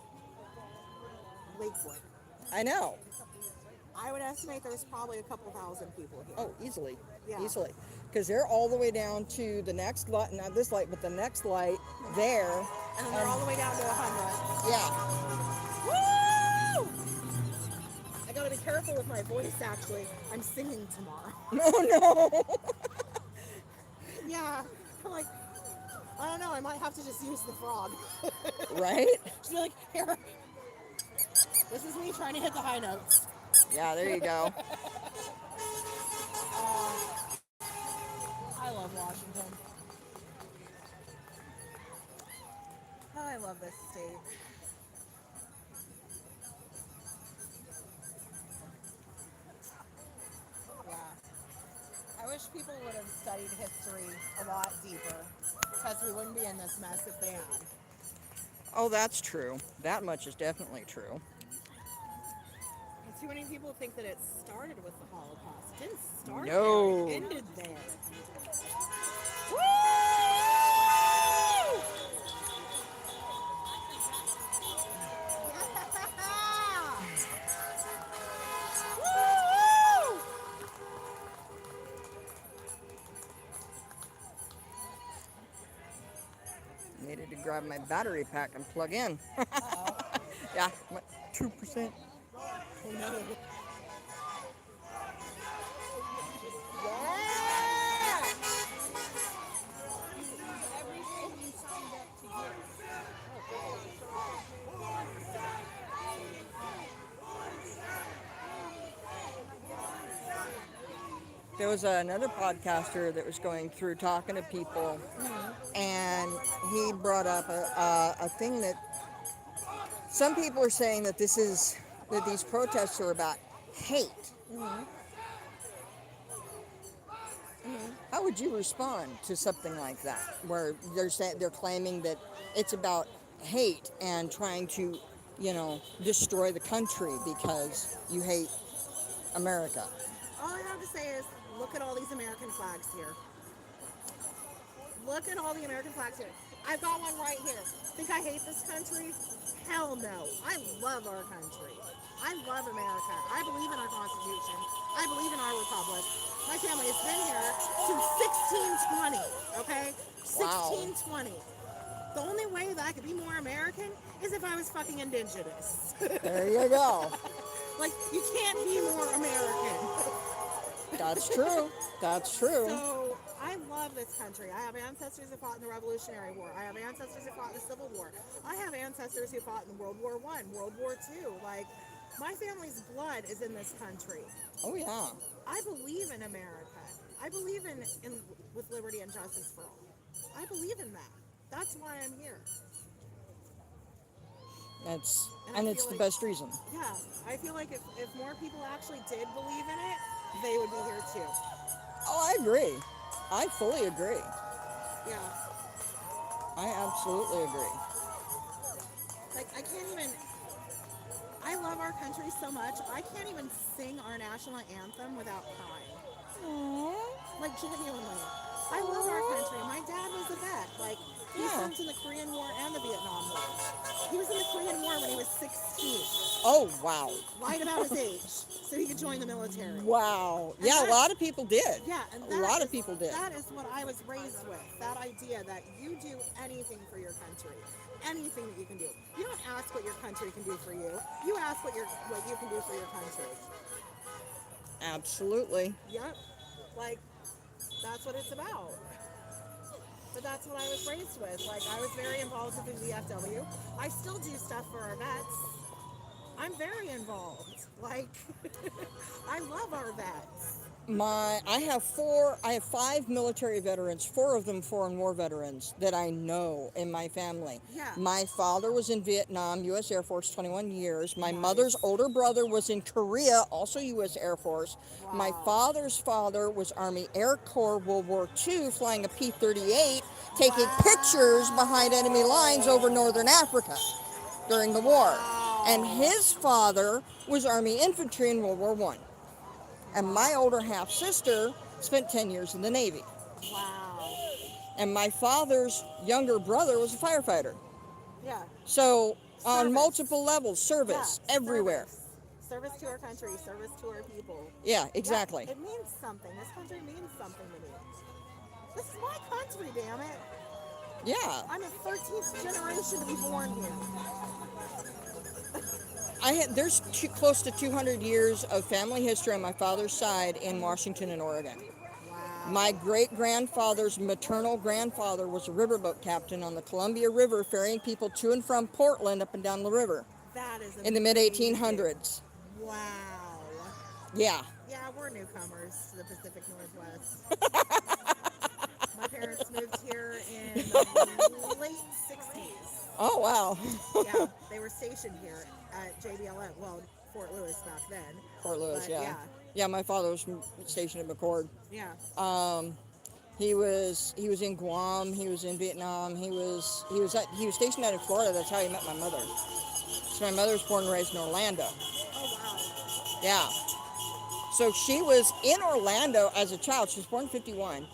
I know. I would estimate there's probably a couple thousand people here. Oh, easily. Yeah. Easily. Because they're all the way down to the next light, not this light, but the next light there. And then they're all the way down to 100. Yeah. Woo! I gotta be careful with my voice, actually. I'm singing tomorrow. Oh, no. Yeah. I'm like, I don't know, I might have to just use the frog. Right? Just be like, here. This is me trying to hit the high notes. Yeah, there you go. I love Washington. Oh, I love this state. Yeah. I wish people would have studied history a lot deeper, because we wouldn't be in this mess if they had. Oh, that's true. That much is definitely true. And too many people think that it started with the Holocaust. It didn't start No. there. It ended there. Woo! Woo! Needed to grab my battery pack and plug in. Yeah, 2%. Oh no. There was another podcaster that was going through talking to people, and he brought up a thing that some people are saying that these protests are about hate. How would you respond to something like that, where they're claiming that it's about hate and trying to, destroy the country because you hate America? All I have to say is, look at all these American flags here. Look at all the American flags here. I've got one right here. Think I hate this country? Hell no. I love our country. I love America. I believe in our Constitution. I believe in our republic. My family has been here since 1620, okay? Wow. 1620. The only way that I could be more American is if I was fucking indigenous. There you go. Like, you can't be more American. That's true. That's true. So, I love this country. I have ancestors who fought in the Revolutionary War. I have ancestors who fought in the Civil War. I have ancestors who fought in World War I, World War II. Like, my family's blood is in this country. Oh, yeah. I believe in America. I believe in with liberty and justice for all. I believe in that. That's why I'm here. And it's the best reason. Yeah, I feel like if more people actually did believe in it, they would be here too. Oh, I agree. I fully agree. Yeah. I absolutely agree. Like, I love our country so much, I can't even sing our national anthem without crying. Aww. Like, genuinely. I love our country. My dad was a vet. Like, he served in the Korean War and the Vietnam War. He was in the Korean War when he was 16. Oh, wow. Lied about his age so he could join the military. Wow. And Yeah, a lot of people did. Yeah, and a lot of people did. That is what I was raised with. That idea that you do anything for your country. Anything that you can do. You don't ask what your country can do for you. You ask what you can do for your country. Absolutely. Yep. Like, that's what it's about. But that's what I was raised with. Like, I was very involved with the VFW. I still do stuff for our vets. I'm very involved. Like, I love our vets. I have 5 military veterans, 4 of them foreign war veterans that I know in my family. Yeah. My father was in Vietnam, U.S. Air Force, 21 years. My Nice. mother's older brother was in Korea, also U.S. Air Force. My Wow. father's father was Army Air Corps, World War II, flying a P-38, taking pictures behind enemy lines over northern Africa during the war. And his father was Army infantry in World War I. And my older half sister spent 10 years in the Navy. Wow. And my father's younger brother was a firefighter. Yeah. So on Service. multiple levels, service everywhere. Service to our country, service to our people. Yeah, exactly. Yeah, it means something. This country means something to me. This is my country, damn it. Yeah. I'm a 13th generation to be born here. There's close to 200 years of family history on my father's side in Washington and Oregon. Wow. My great-grandfather's maternal grandfather was a riverboat captain on the Columbia River, ferrying people to and from Portland up and down the river. That is in the mid-1800s. Wow. Yeah. Yeah, we're newcomers to the Pacific Northwest. My parents moved here in the late 60s. Oh, wow. Yeah, they were stationed here at JBLM, well, Fort Lewis back then. Fort Lewis, But, yeah. Yeah, my father was stationed at McCord. Yeah. He was in Guam. He was in Vietnam. He was stationed out in Florida. That's how he met my mother. So my mother was born and raised in Orlando. Oh, wow. Yeah. So she was in Orlando as a child. She was born in 51.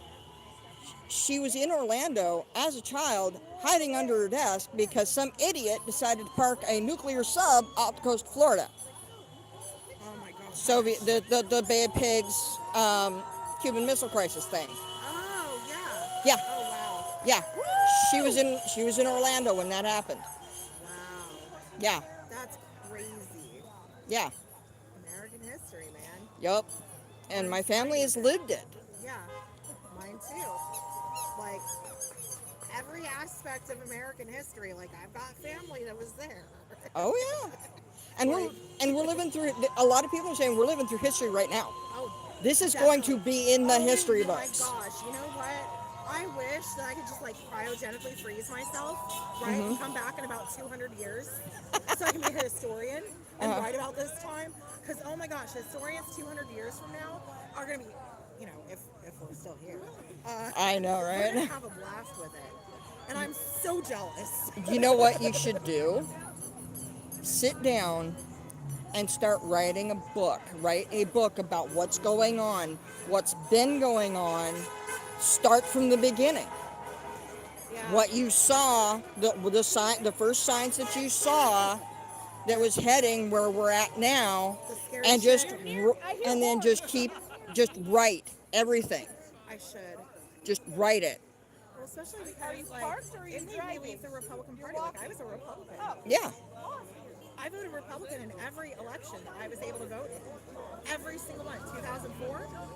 She was in Orlando as a child, hiding under her desk because some idiot decided to park a nuclear sub off the coast of Florida. Oh my gosh. Soviet, the Bay of Pigs, Cuban Missile Crisis thing. Oh yeah. Yeah. Oh wow. Yeah. She was in Orlando when that happened. Wow. Yeah. That's crazy. Yeah. American history, man. Yup. And my family has lived it. Yeah. Mine too. Like every aspect of American history, like I've got family that was there. Oh yeah. And we're living through. A lot of people are saying we're living through history right now. Oh, this is going to be in the history books. Oh my gosh, you know what? I wish that I could just like cryogenically freeze myself, right, and come back in about 200 years, so I can be a historian and write about this time. Because oh my gosh, historians 200 years from now are going to be, you know, if we're still here. I know, right? We're going to have a blast with it, and I'm so jealous. You know what you should do? Sit down and start writing a book. Write a book about what's going on, what's been going on. Start from the beginning. Yeah. What you saw, the first signs that you saw that was heading where we're at now, and then just write everything. I should. Just write it. Well, especially because like, it made me leave the Republican Party. Like I was a Republican. Yeah. I voted Republican in every election that I was able to vote in. Every single one. 2004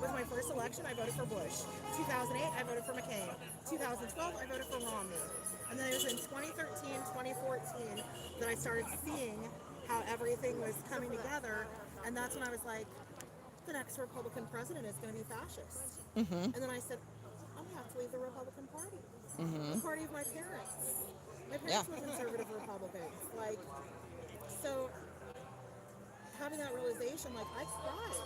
was my first election. I voted for Bush. 2008, I voted for McCain. 2012, I voted for Romney. And then it was in 2013, 2014 that I started seeing how everything was coming together. And that's when I was like, the next Republican president is going to be fascist. And then I said, I'm going to have to leave the Republican Party. The party of my parents. My parents were conservative Republicans. Like, so having that realization, like, I cried.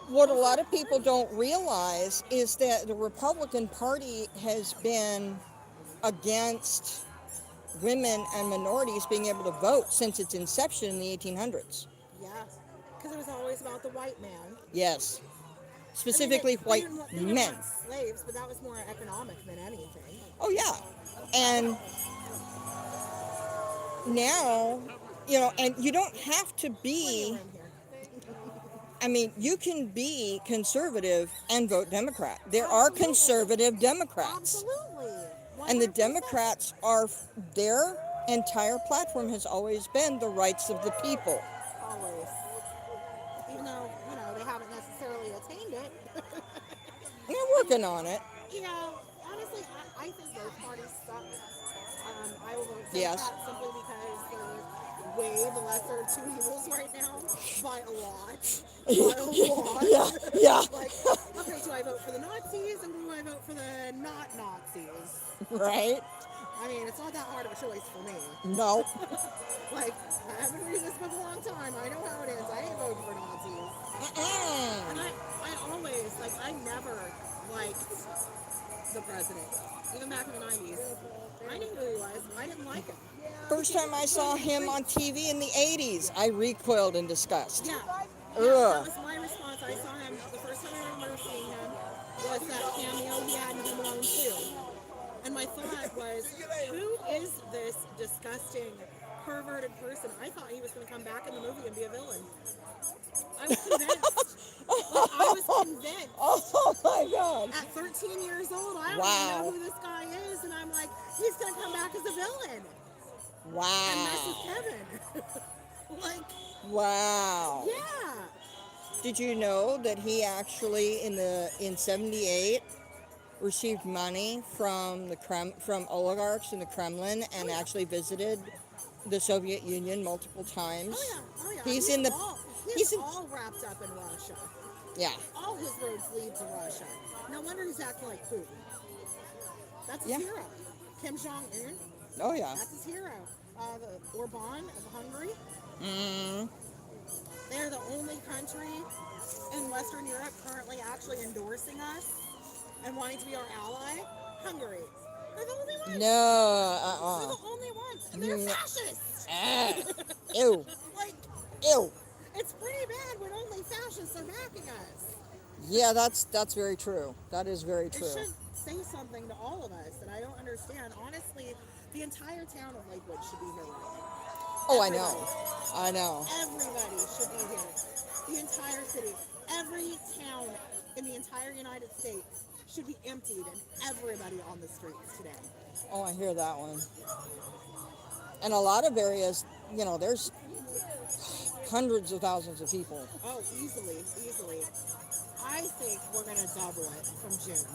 What a lot of people don't realize is that the Republican Party has been against women and minorities being able to vote since its inception in the 1800s. Yeah, because it was always about the white man. Yes. Specifically white they didn't men. want slaves, but that was more economic than anything. Oh, yeah. And now, you know, and you don't have to be, I mean, you can be conservative and vote Democrat. There are conservative Democrats. Absolutely. 100%. And the Democrats their entire platform has always been the rights of the people. Always. Even though, you know, they haven't necessarily attained it. They're working on it. Yeah, honestly, I think both parties suck. I will vote Democrat Yes. simply because they're weigh the lesser of two evils right now by a lot. Yeah, yeah. Like, okay, do I vote for the Nazis and do I vote for the not Nazis? Right? I mean, it's not that hard of a choice for me. No. Like, I've been reading this book a long time. I know how it is. I ain't voting for Nazis. And I always, like, I never liked the president. Even back in the 90s. I knew who he was. I didn't like him. First time I saw him on TV in the 80s, I recoiled in disgust. Yeah. Ugh. That was my response. I saw him, the first time I remember seeing him was that cameo he had in Home Alone 2. And my thought was, who is this disgusting, perverted person? I thought he was going to come back in the movie and be a villain. I was convinced. I was convinced. Oh my God. At 13 years old, I don't Wow. even know who this guy is. And I'm like, he's going to come back as a villain. Wow. And mess with Kevin. Like, wow. yeah. Did you know that he actually in 78 received money from from oligarchs in the Kremlin and actually visited the Soviet Union multiple times? Oh yeah, oh yeah. He's all wrapped up in Russia. Yeah. All his roads lead to Russia. No wonder he's acting like Putin. That's his hero. Kim Jong-un. Oh yeah. That's his hero. The Orban of Hungary. Mm. They're the only country in Western Europe currently actually endorsing us and wanting to be our ally. Hungary. They're the only ones. No. They're the only ones. And they're fascists. Ew. Like, ew. It's pretty bad when only fascists are backing us. Yeah, that's very true. That is very true. It should say something to all of us that I don't understand. Honestly, the entire town of Lakewood should be here right now. Oh, Everybody. I know. Everybody should be here. The entire city. Every town in the entire United States should be emptied and everybody on the streets today. Oh, I hear that one. And a lot of areas, you know, there's hundreds of thousands of people. Oh, easily. I think we're going to double it from June.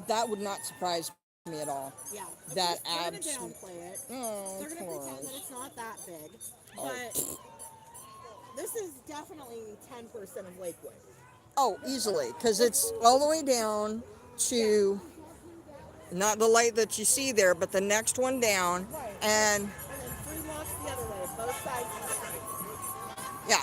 That would not surprise me at all. Yeah. That they're going to absolutely. downplay it. Oh, They're going to pretend that it's not that big. But this is definitely 10% of Lakewood. Oh, easily, because it's all the way down to not the light that you see there, but the next one down, and then 3 blocks the other way, both sides of the street. yeah.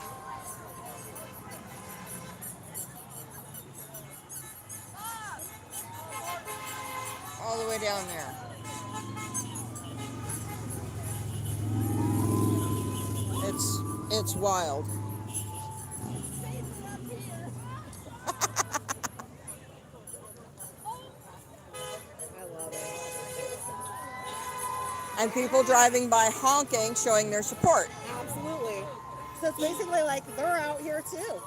All the way down there. It's wild. I love it. And people driving by honking, showing their support. Absolutely. So it's basically like they're out here too.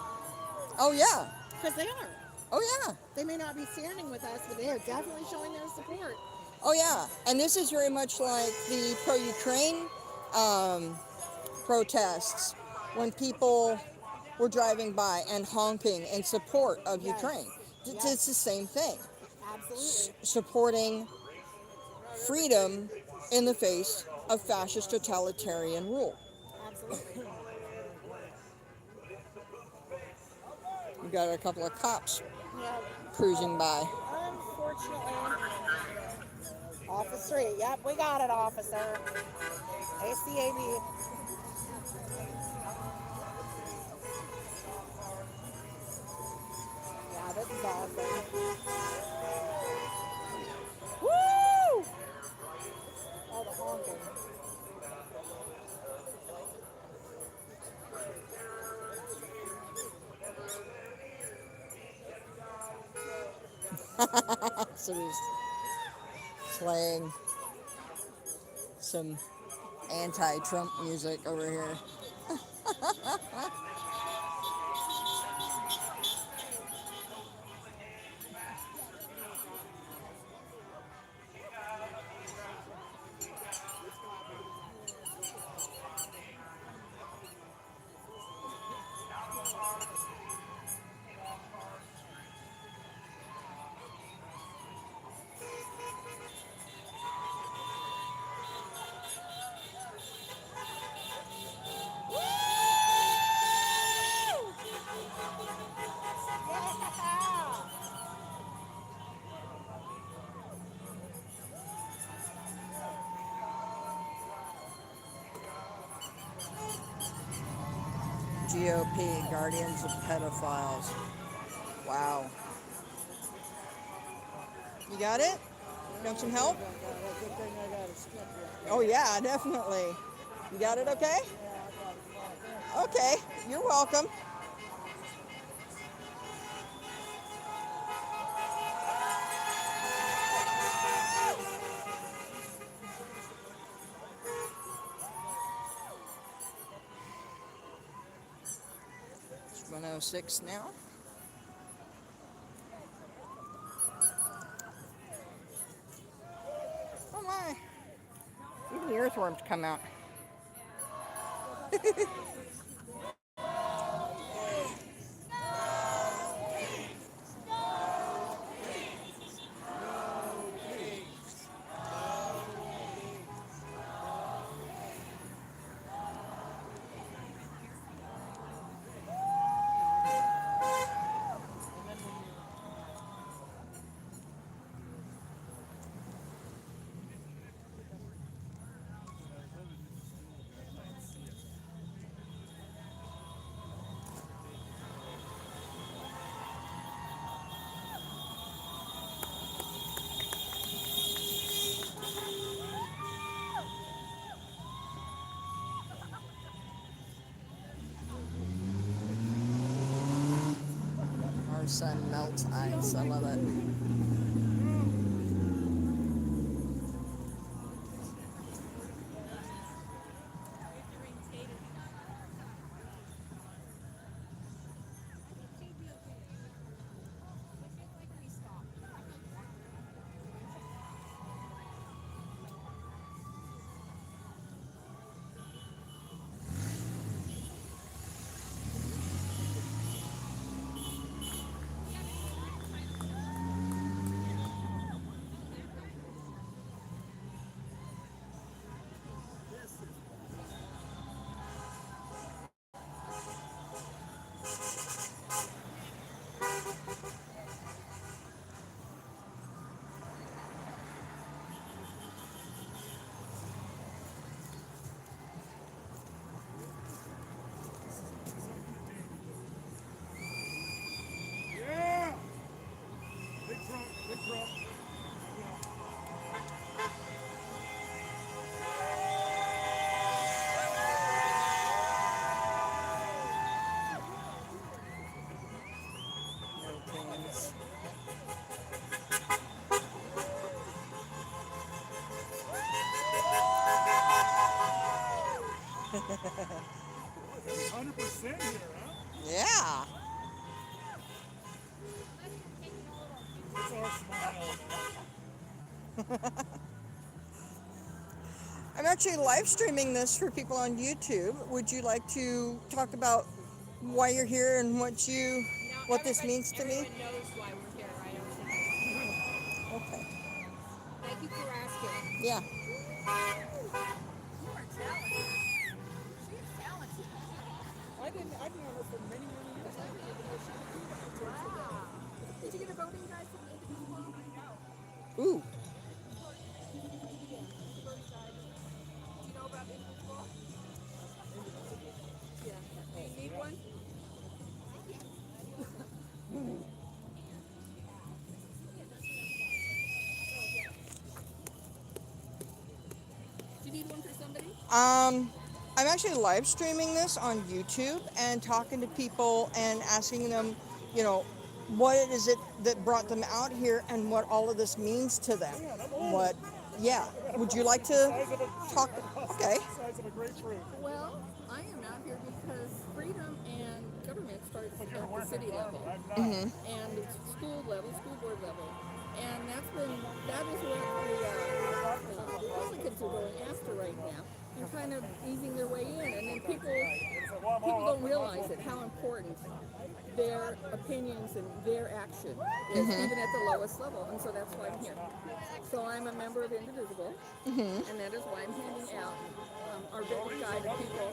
Oh yeah. Because they are. Oh yeah. They may not be standing with us, but they are definitely showing their support. Oh yeah. And this is very much like the pro-Ukraine protests when people were driving by and honking in support of Ukraine. It's the same thing. Absolutely. Supporting freedom in the face of fascist totalitarian rule. Absolutely. We got a couple of cops Yeah. cruising by. Unfortunately, off the street. Yep, we got it, officer. ACAB. Yeah, this is awesome. Woo! All the honking. So he's playing some anti-Trump music over here. GOP, Guardians of Pedophiles. Wow. You got it? You want some help? Good thing I got a skip here. Oh yeah, definitely. You got it okay? Okay, you're welcome. It's 106 now. Oh my. Even the earthworms come out. Our sun melts ice. I love it. Yeah! Big truck, big truck. It's 100% here, huh? Yeah. It's our smile. I'm actually live streaming this for people on YouTube. Would you like to talk about why you're here and what this means to me? Everyone knows why we're here. I don't. Okay. Thank you for asking. Yeah. You are talented. She's talented. I've known her for many, many years. I didn't even know she could do that. Did you get a voting guide from the individual? I know. Ooh. Do you know about individual? Yeah. Do you need one? Do you need one for somebody? I'm actually live streaming this on YouTube and talking to people and asking them, what it is that brought them out here and what all of this means to them. Yeah. Would you like to talk? Okay. Size of a grapefruit. Well, I am out here because freedom and government starts at the city level Mm-hmm. and it's school level, school board level, and that is what the Republicans are going after right now. And kind of easing their way in, and then people don't realize it how important their opinions and their action is, even at the lowest level, and so that's why I'm here. So I'm a member of Indivisible, and that is why I'm handing out our voting guide to people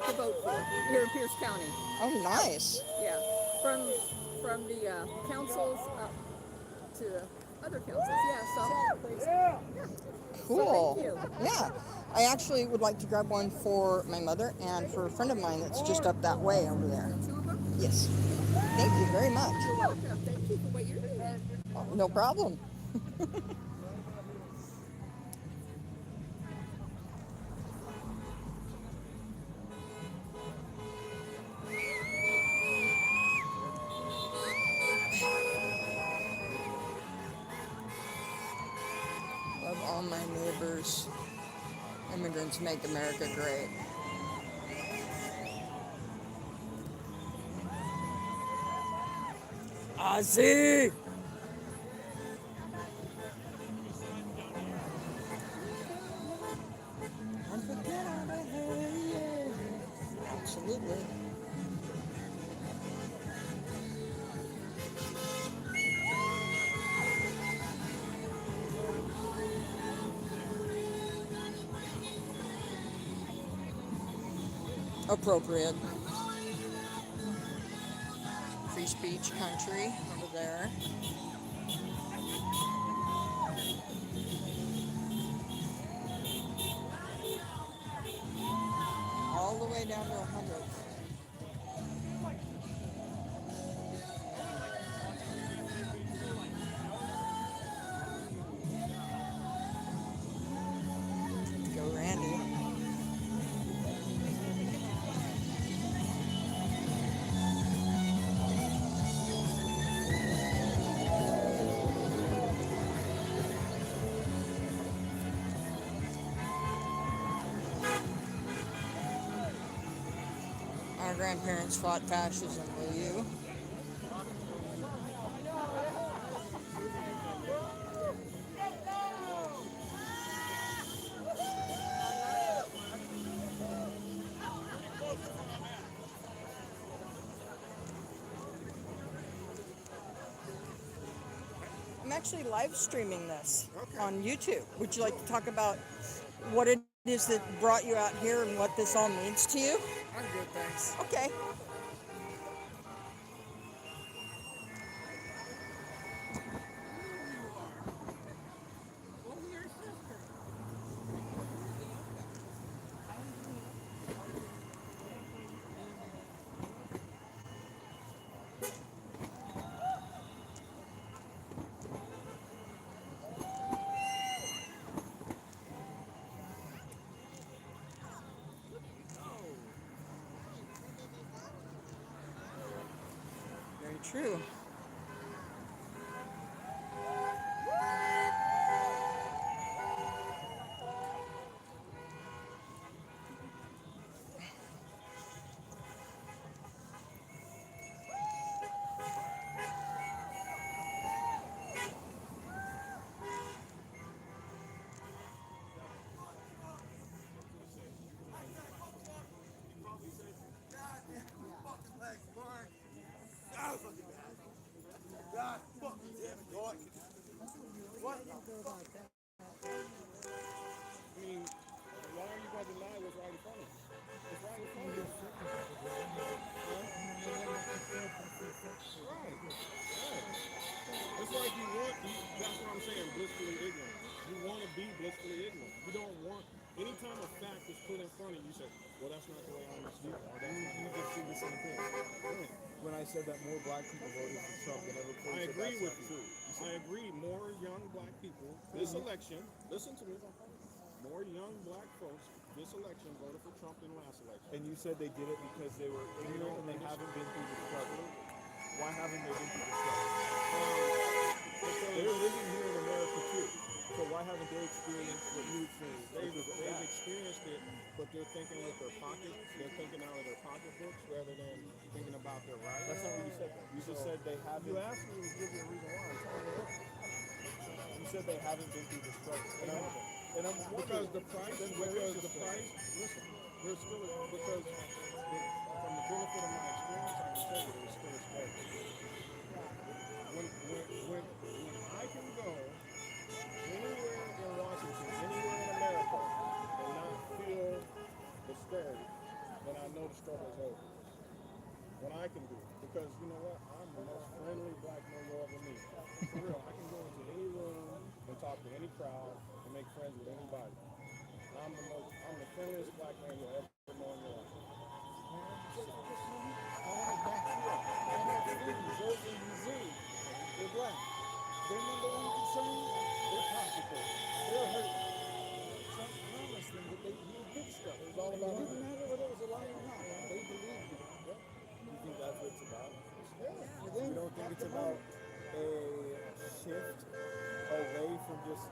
to vote for here in Pierce County. Oh, nice. Yeah, from the councils up to other councils. Yeah, so Cool. thank you. Yeah. I actually would like to grab one for my mother and for a friend of mine that's just up that way over there. Yes. Thank you very much. You're welcome. Thank you for what you're doing. Oh, no problem. Love all my neighbors. Immigrants make America great. Ozzy! Absolutely. Appropriate. Free speech country over there. All the way down to 100. Go Randy. Our grandparents fought fascism, will you? I'm actually live streaming this on YouTube. Would you like to talk about what it is that brought you out here and what this all means to you? I'm good, thanks. Okay. Very true. I mean, why are you going to deny what's right in front of you? It's right in front of you. Right. It's like that's what I'm saying, blissfully ignorant. You want to be blissfully ignorant. You don't want, anytime a fact is put in front of you, you say, well, that's not the way I understand it. Or that's not You just see the same thing. right. When I said that more black people voted for Trump than ever before, I you said agree that's with not you. true. I agree. More young black people this election. Listen to me. More young black folks this election voted for Trump than last election. And you said they did it because they were ignorant and they haven't been through the struggle. Why haven't they been through the struggle? They're living here in America too. So why haven't they experienced what you experienced? They've experienced it, but they're thinking with their pockets. They're thinking out of their pocketbooks rather than thinking about their rights. That's not what you said though. You just said they haven't. You asked me to give you a reason why. I'm telling you what. You said they haven't been through the struggle. Because the price, listen, there's still because from the benefit of my experience, I can tell you there's still a struggle. When I can go anywhere in Washington, anywhere in America, and not feel discouraged, then I know the struggle is over. When I can do it. Because you know what? I'm the most friendly black man you'll ever meet. For real, I can go into any room and talk to any crowd and make friends with anybody. I'm the friendliest black man you'll ever know in your life. I want to back you up. I have friends those in Missouri. They're black. Their number one concern, their pocketbook. They're hurting. Trump promised them that they'd do good stuff. It's all about It didn't matter whether it was a lie or not. They believed it. You think that's what it's about? For them, You don't think at it's the about moment, a shift away from just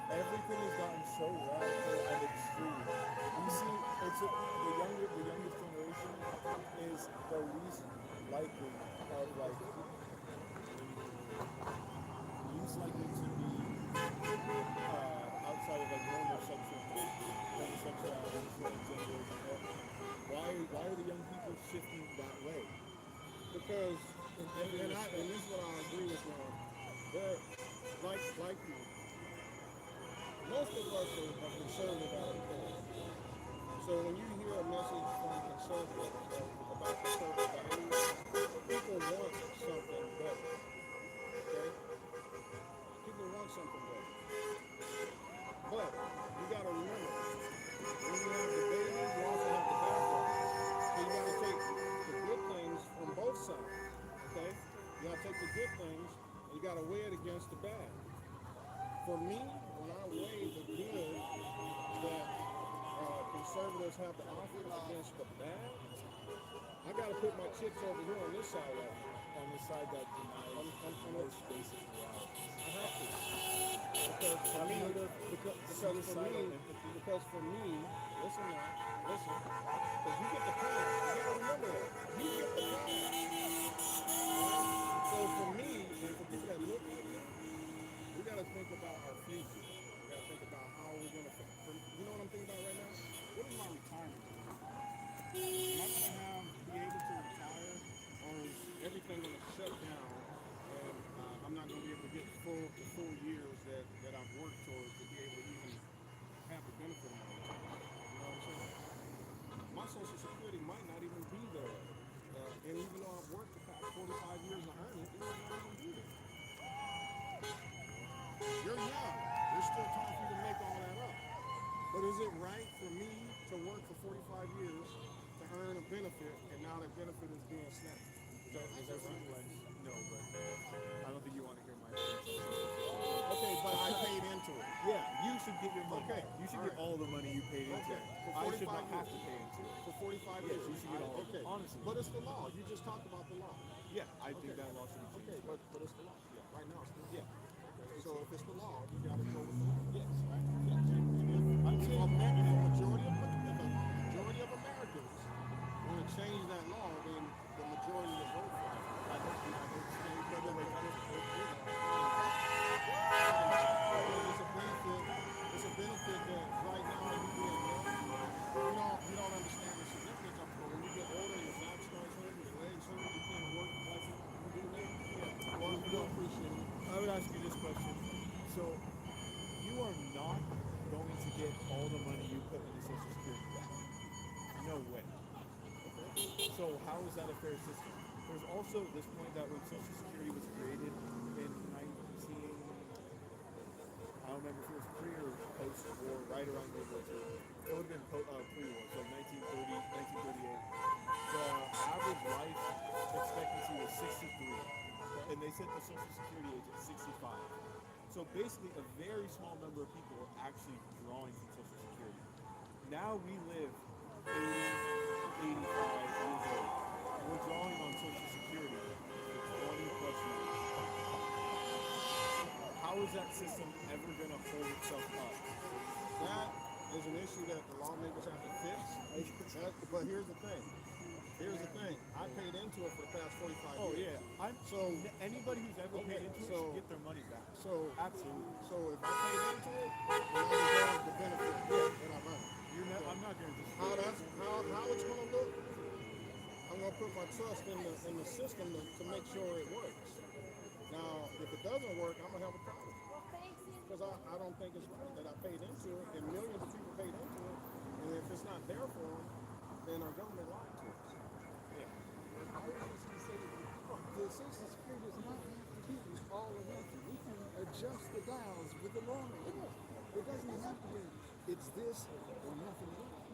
everything has gotten so radical and extreme. You see, the youngest generation is the least likely of like least likely to be outside of like normal homosexuality, transgender. Why are the young people shifting that way? because, And this is what I agree with you on. they're like you. Most of us are conservative out of things. So when you hear a message from conservatives about conservative values, people want something better. Okay? People want something better. But you got to remember, when you have the baby, you also have the background. So you got to take the good things from both sides. Okay? You got to take the good things and you got to weigh it against the bad. For me, when I weigh the good that conservatives have to offer against the bad, I got to put my chips over here on this side right now. On the side that denies most basic realities. I have to. Because for me, listen now, listen. Because you get the pass. You got to remember that. You get the pass. So for me, and for people that look like me, we got to think about our future. We got to think about how we're going to, you know what I'm thinking about right now? What is my retirement going to be? Am I going to be able to retire, or is everything going to shut down, and I'm not going to be able to get the full years that I've worked towards to be able to even have the benefit of my retirement? You know what I'm saying? My Social Security might not even be there, and even though I've worked the past 45 years and earned it, it might not even be there. You're young. There's still time for you to make all that up. But is it right for me to work for 45 years to earn a benefit, and now that benefit is being snatched? Is that right? No, but I don't think you want to hear my opinion. Okay, but I paid into it. Yeah, you should get your money. Okay, You should all get right. all the money you paid into. Okay, for I should 45 not have years. to pay into it. For 45 Yes, years. you should get all of it. Okay, Honestly. but it's the law. You just talked about the law. Yeah, I think that law should be changed. Okay, but it's the law. Yeah. Right now it's the law. Yeah. Okay, so if it's the law, you got to go with the law. Yes. Right? Yeah. If the majority of Americans want to change that law, then the majority will vote for it. It's a benefit that right now you being young, you don't understand the significance of it. But when you get older, your back starts hurting, your legs hurt, you can't work like you do now. Yeah. Well, you don't appreciate it. I would ask you this question. So, you are not going to get all the money you put into Social Security back. No way. Okay? So, how is that a fair system? There's also this point that when Social Security was created in I don't remember if it was pre or post-war, right around World War II. It would have been pre-war, so 1930, 1938. The average life expectancy was 63, and they set the Social Security age at 65. So basically, a very small number of people are actually drawing from Social Security. Now we live 80, 85 years old. We're drawing on Social Security for 20 plus years. How is that system ever going to hold itself up? That is an issue that the lawmakers have to fix. But here's the thing. I paid into it for the past 45 years. Oh yeah. So anybody who's ever paid into it should get their money back. So absolutely. So if I paid into it, then I deserve the benefit that I'm earning. I'm not going to disagree. How it's going to look? I'm going to put my trust in the system to make sure it works. Now, if it doesn't work, I'm going to have a problem. Because I don't think it's right that I paid into it, and millions of people paid into it, and if it's not there for them, then our government lied to us. Yeah. I was just going to say, the Social Security does not have to be all or nothing. We can adjust the dials with the lawmakers. It doesn't have to be it's this or nothing else.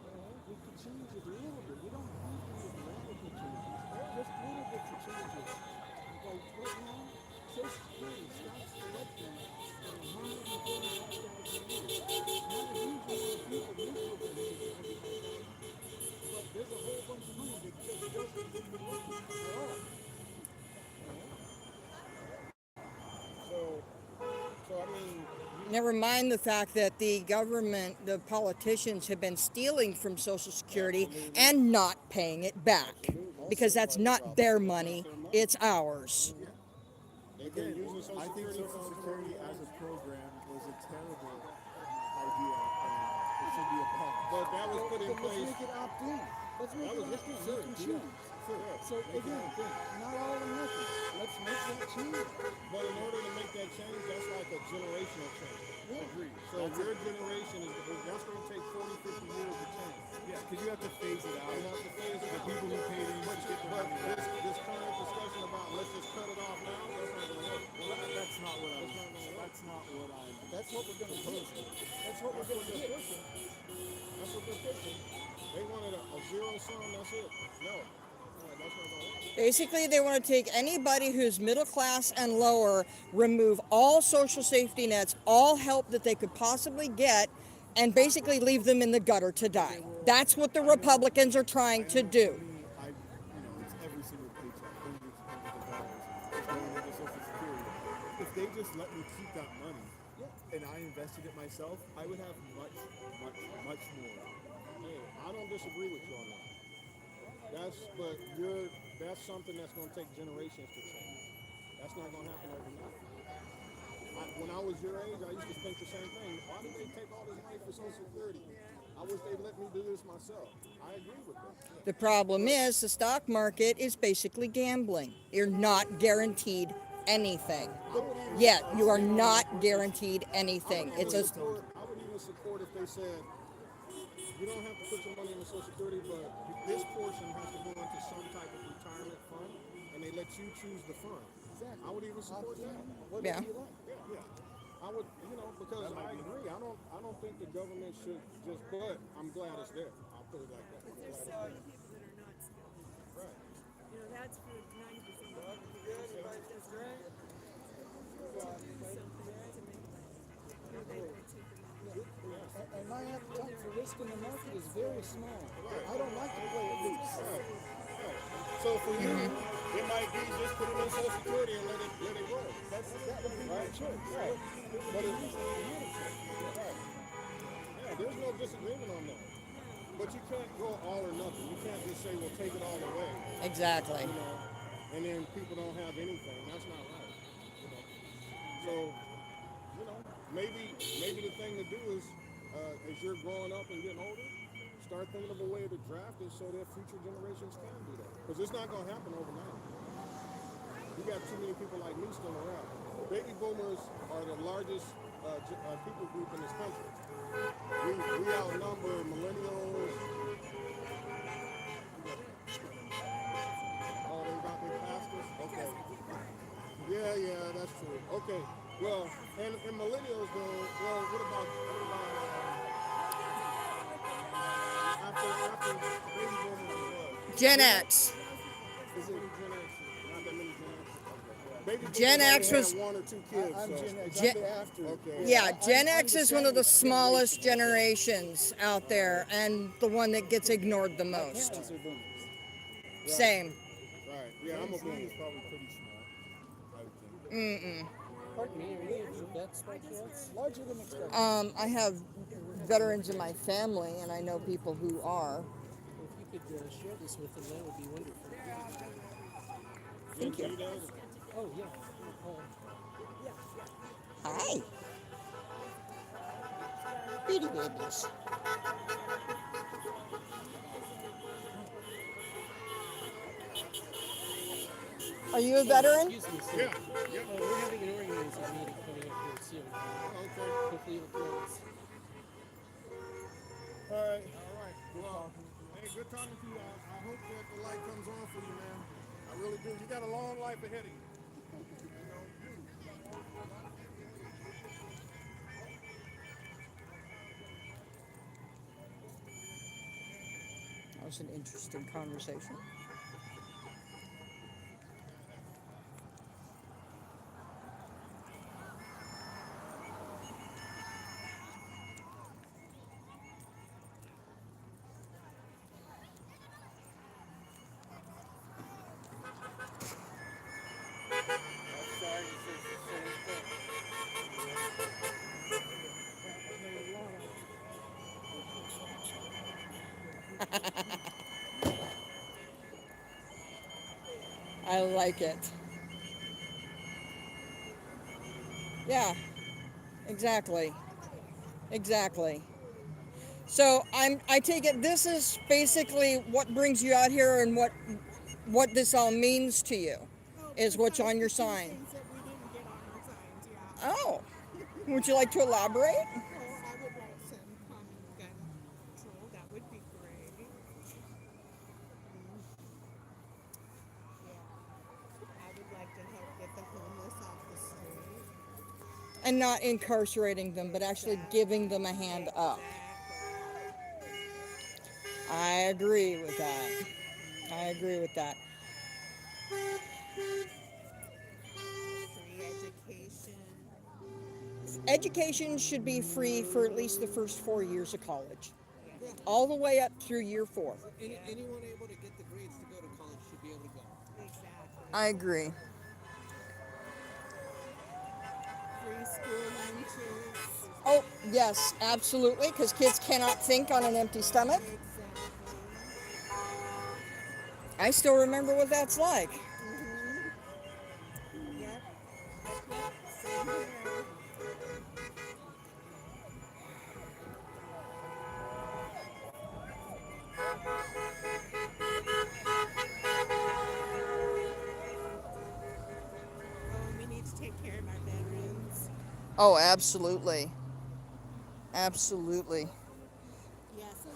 We could change it a little bit. We don't have to make radical changes. Just little bits of changes. Like right now, Social Security stops collecting for 135,000 years. Not a huge amount of people live over 135,000. But there's a whole bunch of money that just doesn't leave at all. So I mean, Never mind the fact that the government, the politicians have been stealing from Social Security and not paying it back. Because that's not their money, it's ours. they've been Again, using Social I think Security Social for Security as a program was a terrible idea, and it should be upheld. But that was put in Let's place. make it opt-in. Let's make That it was opt-in. sure, You can do choose. that. Sure. So again, not all or nothing. Let's make that change. But in order to make that change, that's like a generational change. Agreed. So your generation that's going to take 40, 50 years to change. Yeah, because you have to phase it out. You have to phase it The out. people who paid in But to get their but money back. this current discussion about let's just cut it off now, that's not going to work. That's not what I'm. That's not what I'm. That's what we're going to do. That's what we're going to do. That's what they're pushing. They wanted a zero sum, that's it. No. That's not going to work. Basically, they want to take anybody who's middle class and lower, remove all social safety nets, all help that they could possibly get, and basically leave them in the gutter to die. That's what the Republicans are trying to do. It's every single paycheck, hundreds of dollars is going into Social Security. If they just let me keep that money and I invested it myself, I would have much more. Hey, I don't disagree with you on that. That's something that's going to take generations to change. That's not going to happen overnight. When I was your age, I used to think the same thing. Why did they take all this money for Social Security? I wish they'd let me do this myself. I agree with that. The problem is the stock market is basically gambling. You're not guaranteed anything. Yet you are not guaranteed anything. I would even support if they said, you don't have to put your money in the Social Security, but this portion has to go into some type of retirement fund, and they let you choose the fund. I would even support that. Yeah. I would, because I agree. I don't think the government should just, but I'm glad it's there. I'll put it like that. There's so many people that are not smart. Right. That's for 90% of the population. That's right. To do something to make money. They take the money. And my appetite for risk in the market is very small. I don't like to play it loose. So for you, it might be just put it in Social Security and let it roll. That would be my choice. Right. But it is not a choice. Yeah, there's no disagreement on that. But you can't go all or nothing. You can't just say, well, take it all away. Exactly. And then people don't have anything. That's not right. So, maybe the thing to do is, as you're growing up and getting older, start thinking of a way to draft it so that future generations can do that. Because it's not going to happen overnight. You got too many people like me still around. Baby boomers are the largest people group in this country. We outnumber millennials. Oh, they got their pastors? Okay. Yeah, that's true. Okay. Well, and millennials though, well, what about after baby boomers what? Gen X. Is it Gen X? Not that many Gen X. Baby Gen boomers X only was- had one or two kids. I'm so. Gen X. Gen- I'm the after. Okay. Yeah, Gen I'm X the is one of the sandwich smallest generations out there and the one that gets ignored the most. Parents are boomers. Same. Right. Yeah, I'm a Gen Z boomer. is probably pretty small, I would think. Pardon me, are you a vets by chance? Larger than expected. I have veterans in my family and I know people who are. If you could share this with them, that would be wonderful. Thank you. Oh, yeah. Hi. Beauty babies. Are you a veteran? Excuse me, sir. Yeah. We're having an organizer meeting coming up here soon. Okay. Hopefully you'll join us. All right. Well, hey, good talking to you. I hope that the light comes on for you, man. I really do. You got a long life ahead of you. was an interesting conversation. I like it. Yeah, exactly. Exactly. So I take it this is basically what brings you out here and what this all means to you is what's on your sign. Things that we didn't get on our signs, yeah. Oh, would you like to elaborate? Oh, I would like some common gun control. That would be great. Yeah. I would like to help get the homeless off the street. And not incarcerating them, but actually giving them a hand up. I agree with that. I agree with that. Free education. Education should be free for at least the first 4 years of college, all the way up through year 4. Anyone able to get the grades to go to college should be able to go. Exactly. I agree. Free school lunches. Oh, yes, absolutely, because kids cannot think on an empty stomach. Exactly. I still remember what that's like. Yep. Same here. Oh, we need to take care of our veterans. Oh, absolutely. Absolutely. Yeah, so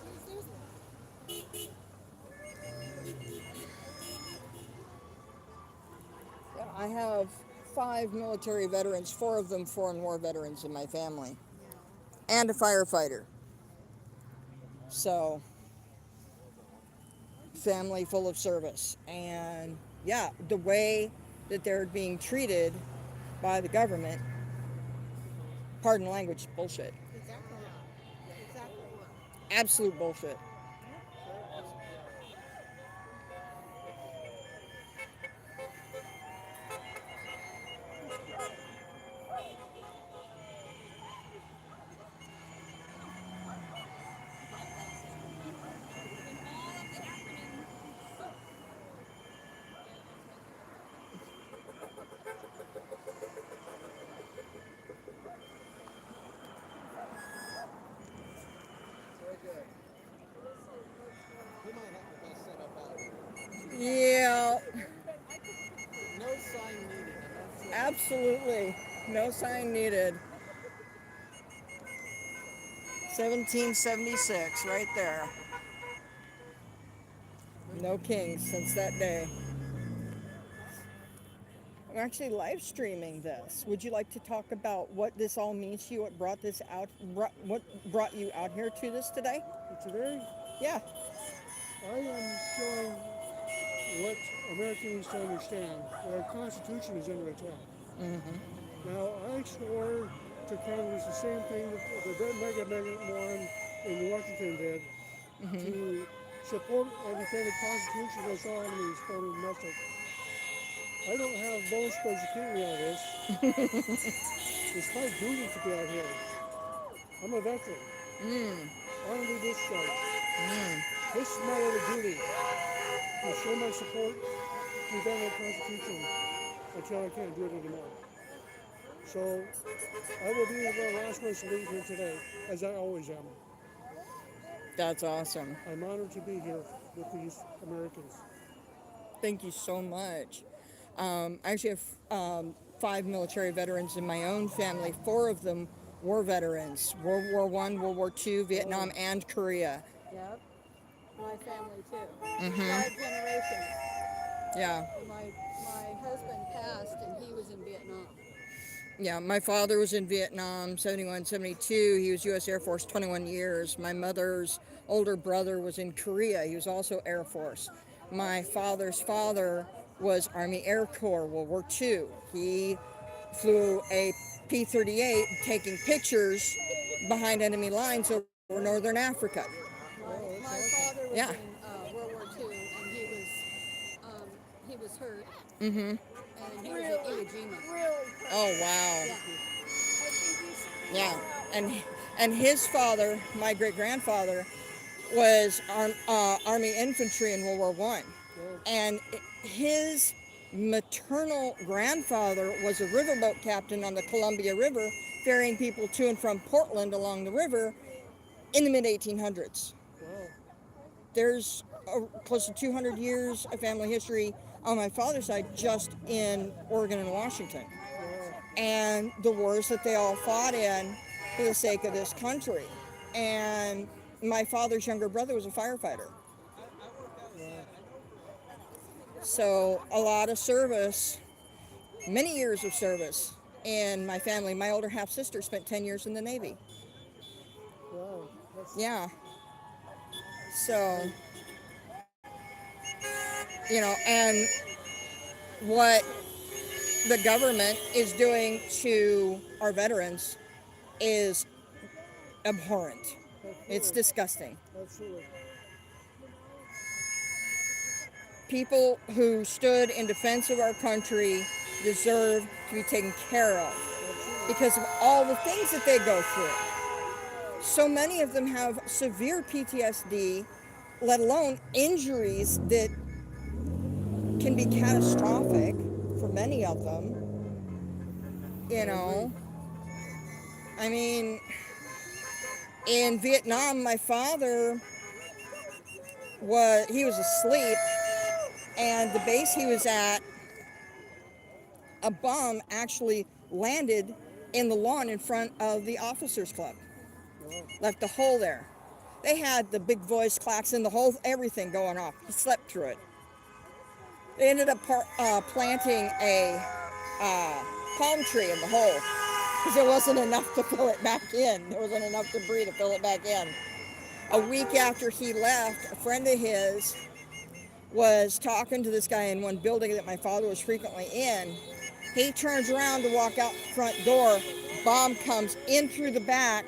Yeah, I have 5 military veterans, 4 of them foreign war veterans in my family, and a firefighter. So, family full of service. And yeah, the way that they're being treated by the government, pardon the language, bullshit. Exactly. Absolute bullshit. We might have the best setup out here. Yeah, No sign needed. absolutely. No sign needed. 1776, right there. No kings since that day. I'm actually live streaming this. Would you like to talk about what this all means to you? What brought this out? What brought you out here to this today? Today, Yeah. I am showing what Americans need to understand, that our Constitution is under attack. Now, I swore to Congress the same thing that the Mega Amendment one in Washington did, to support and defend the Constitution against all enemies, foreign and domestic. I don't have bones supposed to keep me out of this. It's my duty to be out here. I'm a veteran. Honorably discharged. This is my other duty, to show my support to defend the Constitution until I can't do it anymore. So I will be the last person to leave here today, as I always am. That's awesome. I'm honored to be here with these Americans. Thank you so much. I actually have 5 military veterans in my own family. 4 of them were veterans. World War I, World War II, Vietnam, and Korea. Yep. My family too. 5 Mm-hmm. generations. Yeah. My husband passed and he was in Vietnam. Yeah, my father was in Vietnam, 71, 72. He was U.S. Air Force 21 years. My mother's older brother was in Korea. He was also Air Force. My father's father was Army Air Corps, World War II. He flew a P-38 taking pictures behind enemy lines over northern Africa. My father was Yeah. in World War II, and he was hurt, Mm-hmm. and he was at Iwo Jima. Oh, wow. Yeah. Yeah. And his father, my great-grandfather, was Army infantry in World War One, and his maternal grandfather was a riverboat captain on the Columbia River, ferrying people to and from Portland along the river in the mid 1800s. There's close to 200 years of family history on my father's side just in Oregon and Washington, and the wars that they all fought in for the sake of this country. And my father's younger brother was a firefighter. So a lot of service, many years of service in my family. My older half sister spent 10 years in the Navy. Yeah. So, and what the government is doing to our veterans is abhorrent. It's disgusting. Absolutely. People who stood in defense of our country deserve to be taken care of because of all the things that they go through. So many of them have severe PTSD, let alone injuries that can be catastrophic for many of them. I mean, in Vietnam, my father was asleep, and the base he was at, a bomb actually landed in the lawn in front of the officers club. Left a hole there. They had the big voice klaxon, the whole everything going off. He slept through it. They ended up planting a palm tree in the hole because there wasn't enough to fill it back in. There wasn't enough debris to fill it back in. A week after he left, a friend of his was talking to this guy in one building that my father was frequently in. He turns around to walk out the front door. Bomb comes in through the back,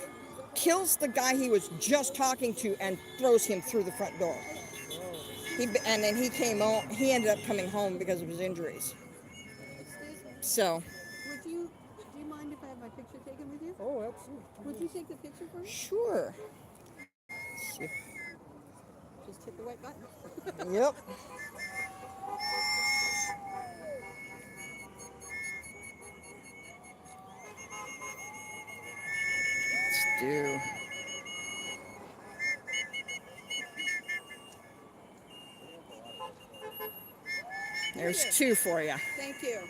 kills the guy he was just talking to, and throws him through the front door. And then he ended up coming home because of his injuries. So. Do you mind if I have my picture taken with you? Oh, absolutely. Would you take the picture for me? Sure. Just hit the white button. Yep. Let's do. There's two for you. Thank you.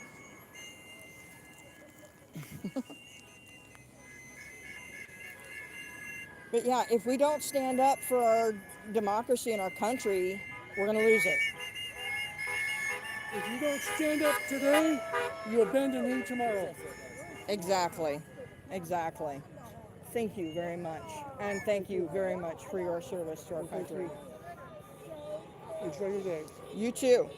But yeah, if we don't stand up for our democracy in our country, we're going to lose it. If you don't stand up today, you abandon him tomorrow. Exactly. Exactly. Thank you very much. And thank you very much for your service to our country. Enjoy your day. You too.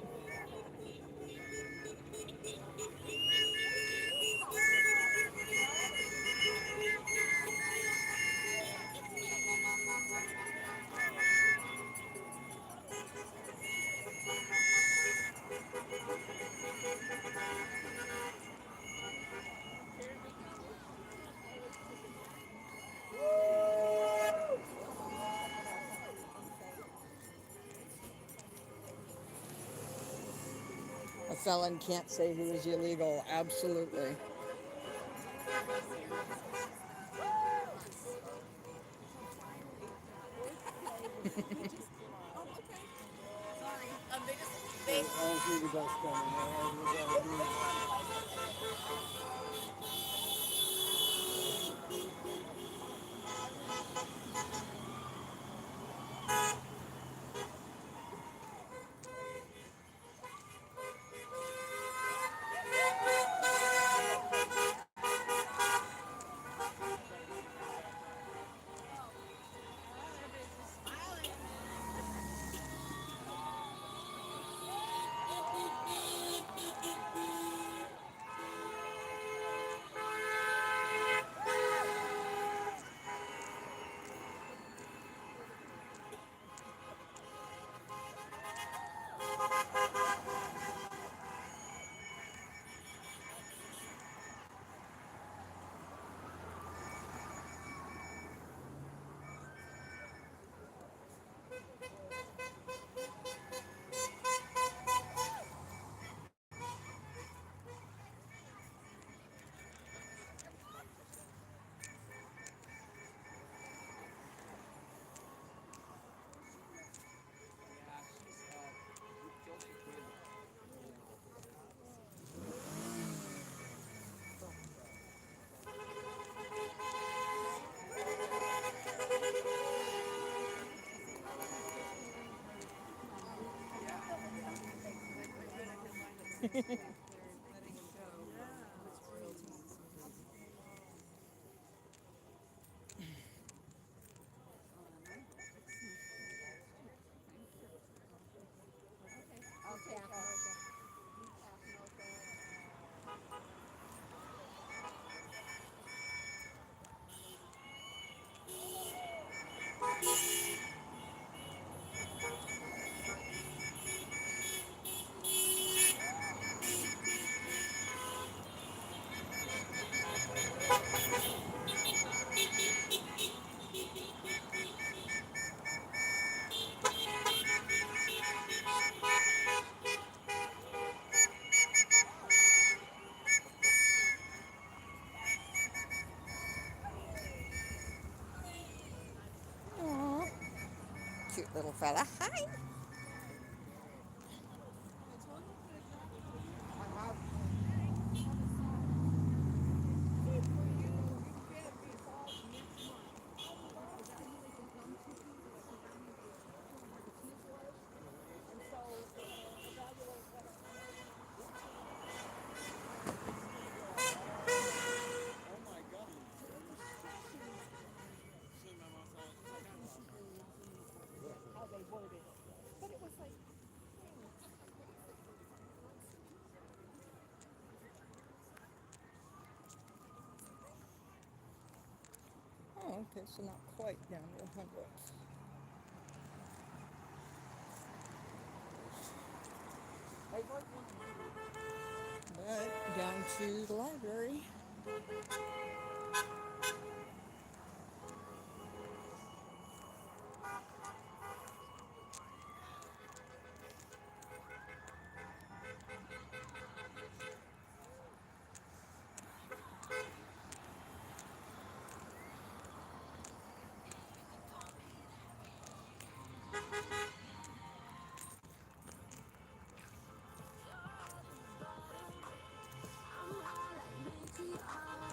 A felon can't say he was illegal. Absolutely. Aw, cute little fella. Hi. Oh, okay, so not quite down to 100. But down to the library.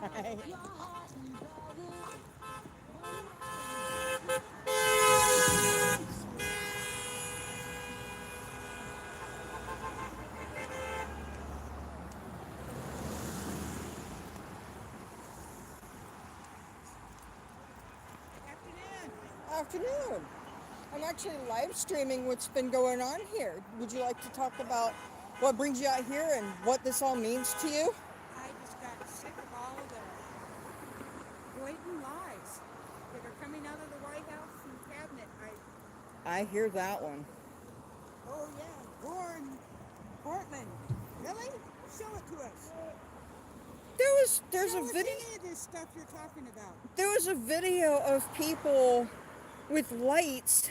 Hi. Afternoon. I'm actually live streaming what's been going on here. Would you like to talk about what brings you out here and what this all means to you? I just got sick of all the blatant lies that are coming out of the White House and cabinet. I hear that one. Oh yeah, Warren, Portland. Really? Show it to us. There's Show a us video. any of this stuff you're talking about. There was a video of people with lights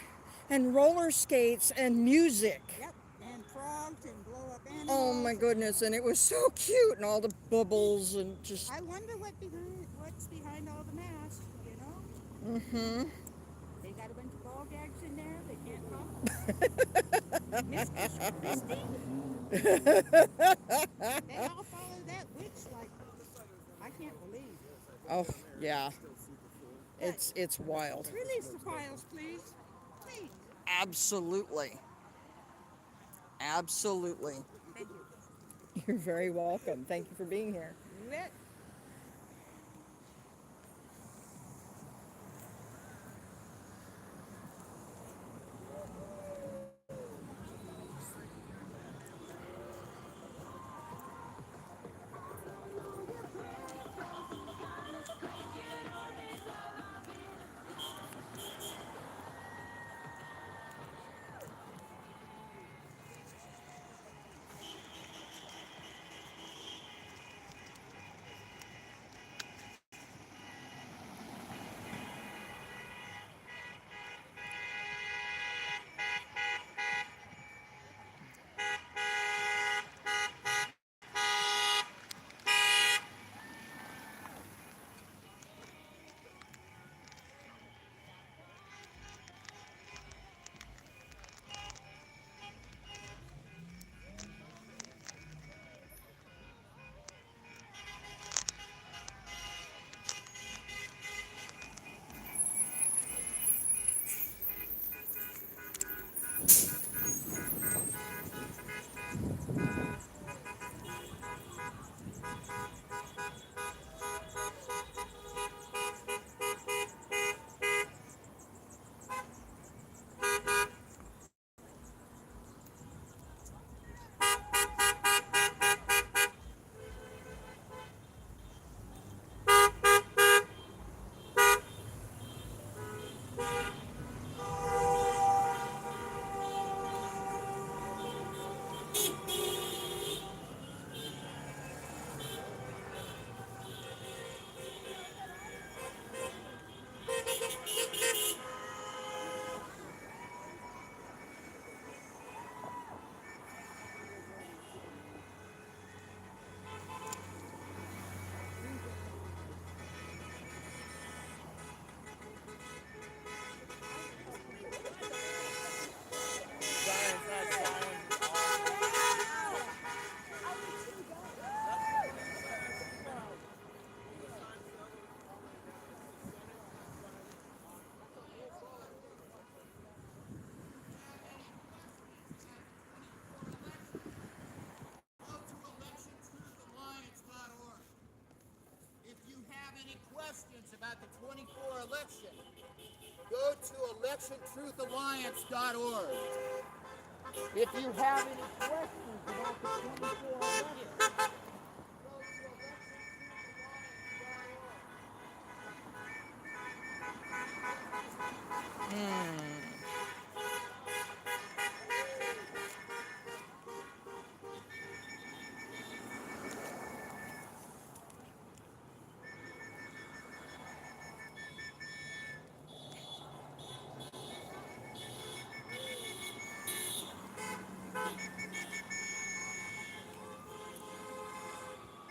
and roller skates and music. Yep, and frogs and blow up animals. Oh my goodness, and it was so cute and all the bubbles and just. I wonder what's behind all the masks, you know? Mm-hmm. They got a bunch of ball gags in there. They can't talk. Mistress Christie. They all follow that witch like I can't believe. Oh yeah. It's wild. Release the files, please. Please. Absolutely. Absolutely. Thank you. You're very welcome. Thank you for being here. You bet. 24 election, go to electiontruthalliance.org. If you have any questions about the 24 election, go to electiontruthalliance.org.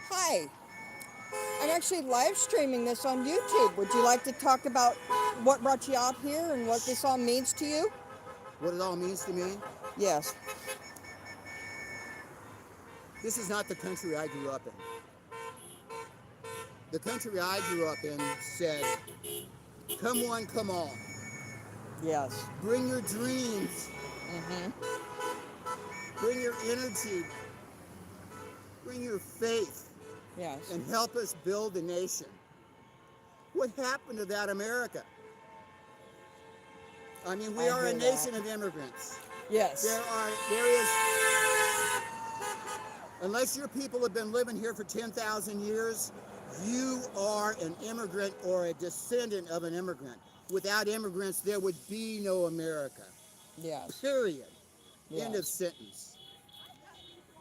Hi, I'm actually live streaming this on YouTube. Would you like to talk about what brought you out here and what this all means to you? What it all means to me? Yes. This is not the country I grew up in. The country I grew up in said, come one, come all. Yes. Bring your dreams. Bring your energy. Bring your faith. Yes. And help us build a nation. What happened to that America? I mean, we are a nation of immigrants. Yes. There is, unless your people have been living here for 10,000 years, you are an immigrant or a descendant of an immigrant. Without immigrants, there would be no America. Yes. Period. Yes. End of sentence.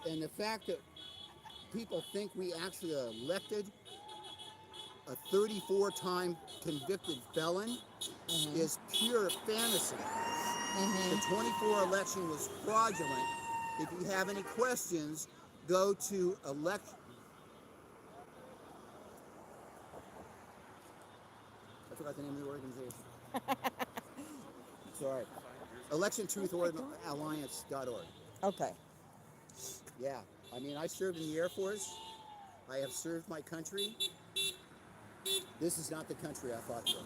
And the fact that people think we actually elected a 34-time convicted felon is pure fantasy. The 24 election was fraudulent. If you have any questions, go to I forgot the name of the organization. Sorry. electiontruthalliance.org. Okay. Yeah. I mean, I served in the Air Force. I have served my country. This is not the country I fought for.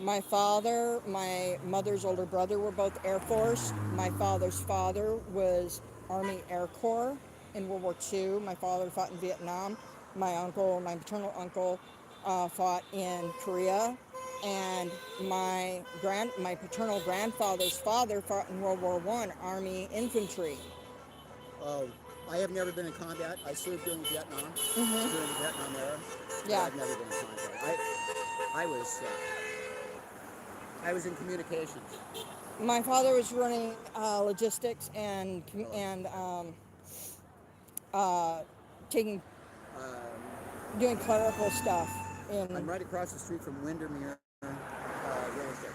My father, my mother's older brother were both Air Force. My father's father was Army Air Corps in World War II. My father fought in Vietnam. My uncle, my paternal uncle, fought in Korea. And my paternal grandfather's father fought in World War I, Army Infantry. Oh, I have never been in combat. I served during Vietnam, during the Vietnam era. Yeah. I've never been in combat. I was in communications. My father was running logistics and doing clerical stuff. I'm right across the street from Windermere Real Estate.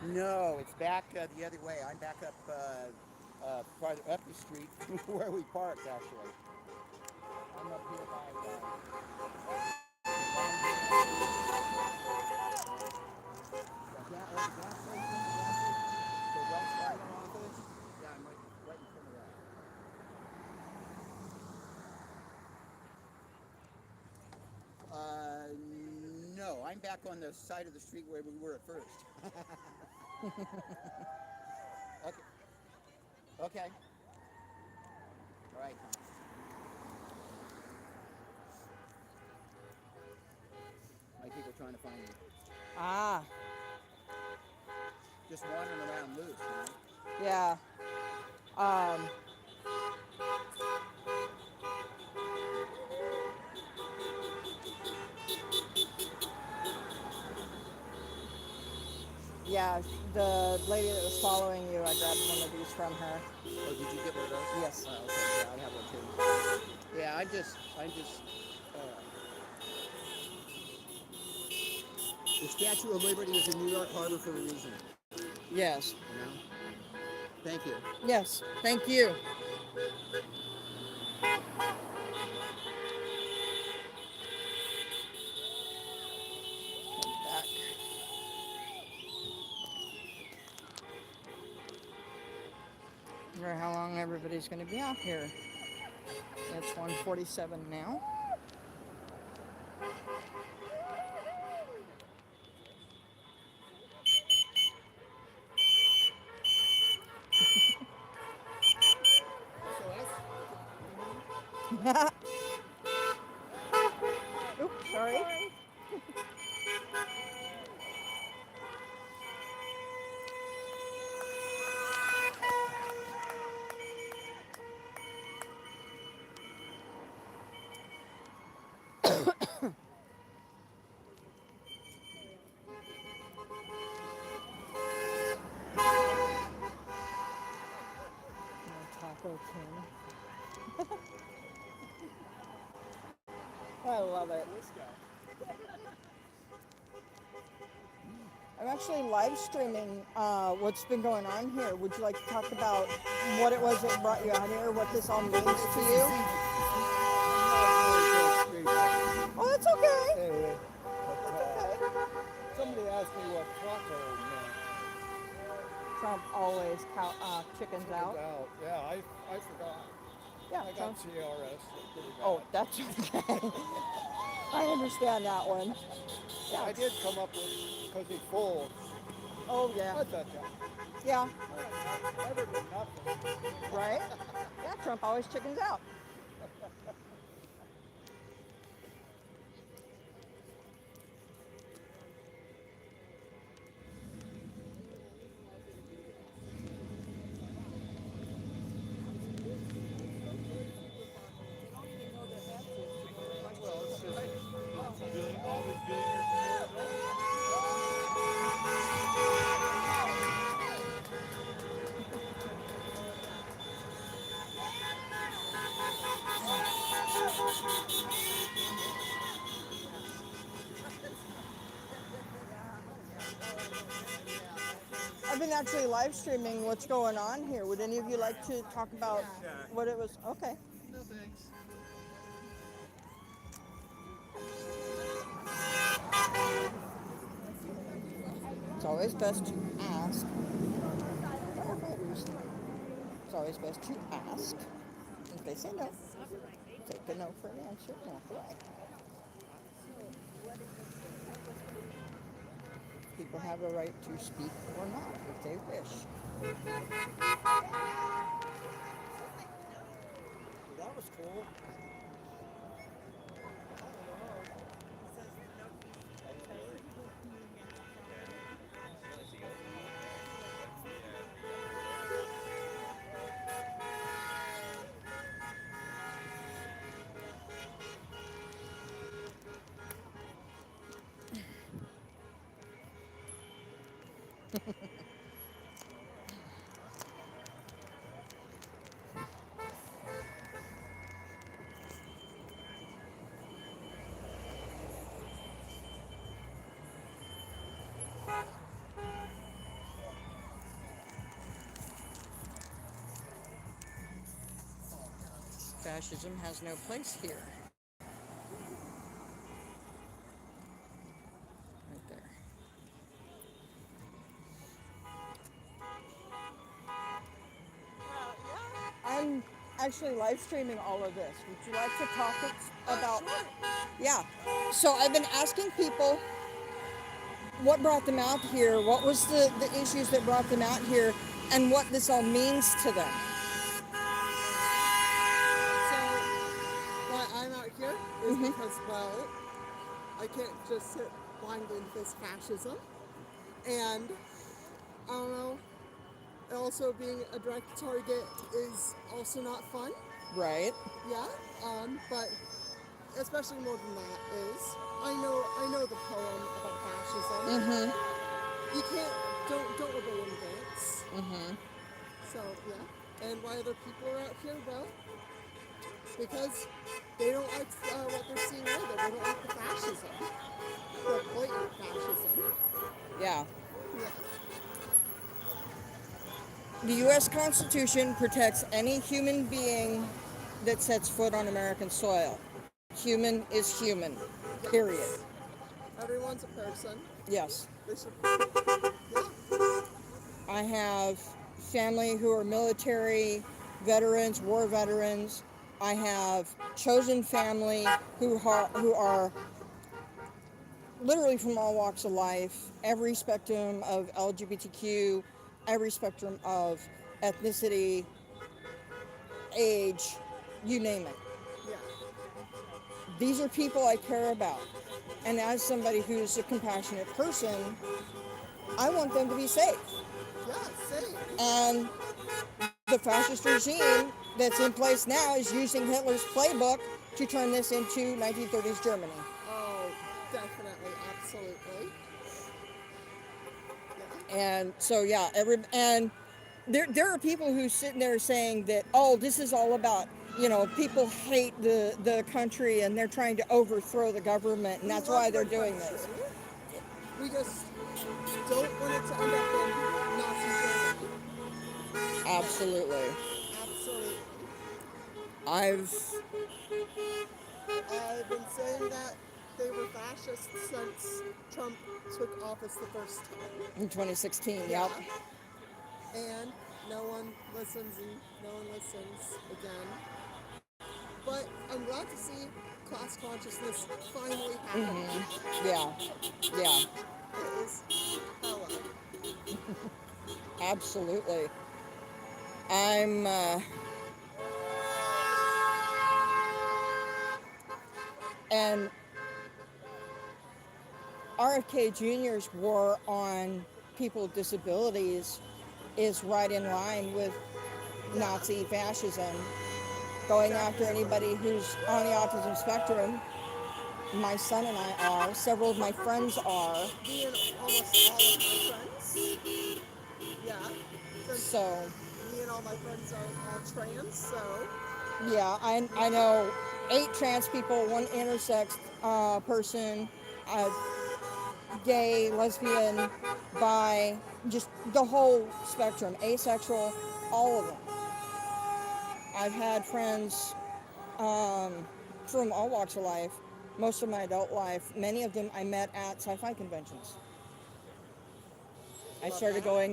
No, it's back the other way. I'm back up farther up the street where we parked, actually. I'm up here by the gas station, the Wells Fargo office. Yeah, I'm right in front of that. No, I'm back on the side of the street where we were at first. Okay. Okay. All right. My people trying to find me. Ah. Just wandering around loose, you know? Yeah. Yeah, the lady that was following you, I grabbed one of these from her. Oh, did you get one of those? Yes. Okay, yeah, I have one too. Yeah, I'm just, the Statue of Liberty is in New York Harbor for a reason. Yes. You know? Thank you. Yes, thank you. Back. I wonder how long everybody's going to be out here. It's 1:47 now. I love it. I'm actually live streaming what's been going on here. Would you like to talk about what it was that brought you out here, what this all means to you? Oh, that's okay. Anyway, Okay. somebody asked me what taco meant. Trump always chickens out. Yeah, I forgot. Yeah, I got Trump. CRS. Pretty bad. Oh, that's okay. I understand that one. Yeah. I did come up with because he's full. Oh, yeah. I thought that. Yeah. Better than nothing. Right? Yeah, Trump always chickens out. I've been actually live streaming what's going on here. Would any of you like to talk about what it was? Okay. No thanks. It's always best to ask. It's always best to ask. If they say no, take a no for an answer and walk away. People have a right to speak or not if they wish. That was cool. Fascism has no place here. Right there. I'm actually live streaming all of this. Would you like to talk about? Yeah. So I've been asking people what brought them out here, what was the issues that brought them out here, and what this all means to them. So, why I'm out here is because, well, I can't just sit blindly and face fascism. And, I don't know, also being a direct target is also not fun. Right. Yeah, but especially more than that is, I know the poem about fascism. You can't, don't rebel in advance. So, yeah. And why other people are out here, well, because they don't like what they're seeing either. They don't like the fascism. The blatant fascism. Yeah. Yeah. The U.S. Constitution protects any human being that sets foot on American soil. Human is human, period. Everyone's a person. Yes. They should, yeah. I have family who are military veterans, war veterans. I have chosen family who are literally from all walks of life, every spectrum of LGBTQ, every spectrum of ethnicity, age, you name it. Yeah. These are people I care about. And as somebody who's a compassionate person, I want them to be safe. Yeah, same. And the fascist regime that's in place now is using Hitler's playbook to turn this into 1930s Germany. Oh, definitely, absolutely. Yeah. And so, yeah, and there are people who sitting there saying that, oh, this is all about people hate the country and they're trying to overthrow the government, and that's why they're doing this. We just don't want it to end up in Nazi Germany. Absolutely. Absolutely. I've been saying that they were fascists since Trump took office the first time. in 2016, Yeah. yep. And no one listens and no one listens again. But I'm glad to see class consciousness finally happening. Yeah. Yeah. It is hella. Absolutely. I'm and RFK Jr.'s war on people with disabilities is right in line with Nazi fascism, going after anybody who's on the autism spectrum. My son and I are. Several of my friends are. Me and almost all of my friends. Yeah. So. Me and all my friends are all trans, so. Yeah, I know 8 trans people, 1 intersex person, gay, lesbian, bi, just the whole spectrum, asexual, all of them. I've had friends from all walks of life, most of my adult life. Many of them I met at sci-fi conventions. I started go to.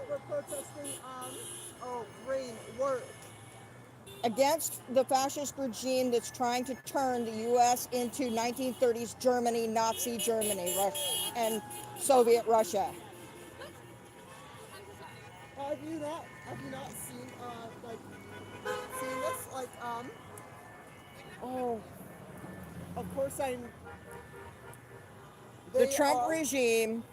We're protesting rain, work. Against the fascist regime that's trying to turn the U.S. into 1930s Germany, Nazi Germany, and Soviet Russia. Have you not seen this? Of course The Trump regime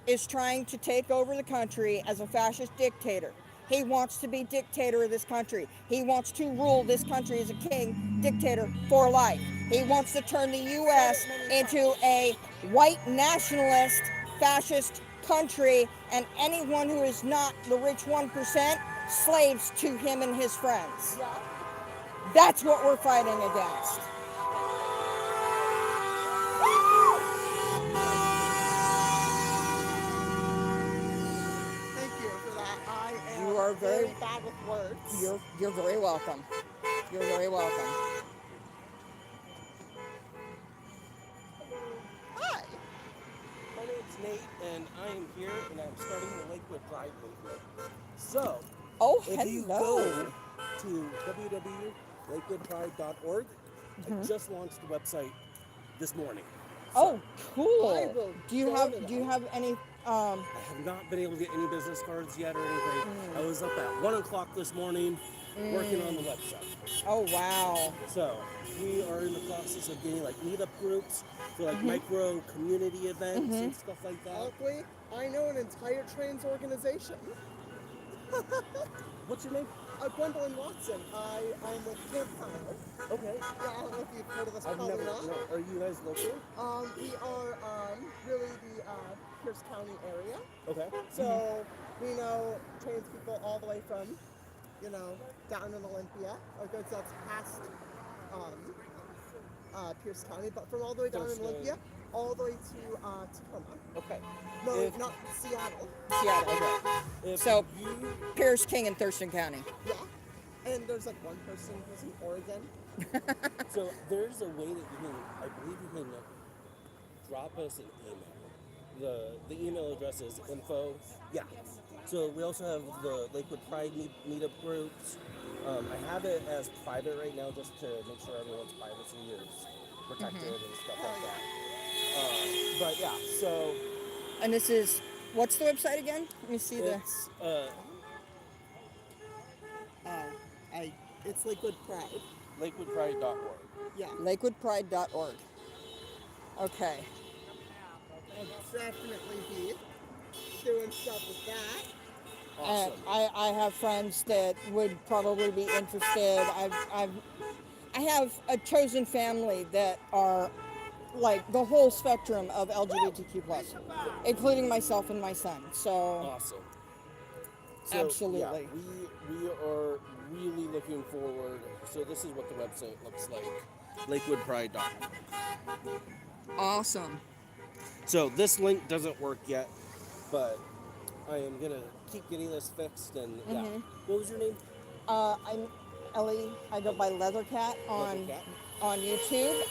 is trying to take over the country as a fascist dictator. He wants to be dictator of this country. He wants to rule this country as a king, dictator for life. He wants to turn the U.S. into a white nationalist fascist country, and anyone who is not the rich 1%, slaves to him and his friends. That's what we're fighting against. Thank you for that. I am You are very bad with words. You're very welcome. You're very welcome. Hi. My name's Nate, and I am here, and I'm starting the Lakewood Pride movement. So, if you go to www.lakewoodpride.org, I just launched the website this morning. So, cool. Do you have any? I have not been able to get any business cards yet or anything. I was up at 1 o'clock this morning working on the website. Oh wow! So we are in the process of getting meetup groups for micro community events and stuff like that. Luckily, I know an entire trans organization. What's your name? Gwendolyn Watson. I'm with Camp Kyle. Okay. Yeah, I don't know if you've heard of this. I've never. No. Are you guys local? We are really the Pierce County area. Okay. So we know trans people all the way from, down in Olympia. Because that's past Pierce County, but from all the way down in Olympia, all the way to Tacoma. Okay. No, not Seattle. Seattle. Okay. So Pierce, King, and Thurston County. Yeah. And there's one person who's in Oregon. So there's a way that you can, I believe you can drop us an email. The email address is info. Yeah. So we also have the Lakewood Pride meetup groups. I have it as private right now just to make sure everyone's privacy is protected and stuff like that. But yeah, so. And this is, what's the website again? Let me see it's, it's Lakewood Pride. LakewoodPride.org. Yeah. LakewoodPride.org. Okay. I'll definitely be doing stuff with that. Awesome. I have friends that would probably be interested. I have a chosen family that are the whole spectrum of LGBTQ+, including myself and my son. So awesome. So, absolutely. Yeah, we are really looking forward. So this is what the website looks like. LakewoodPride.com. Awesome. So this link doesn't work yet, but I am gonna keep getting this fixed. And yeah, what was your name? I'm Ellie. I go by Leathercat on YouTube.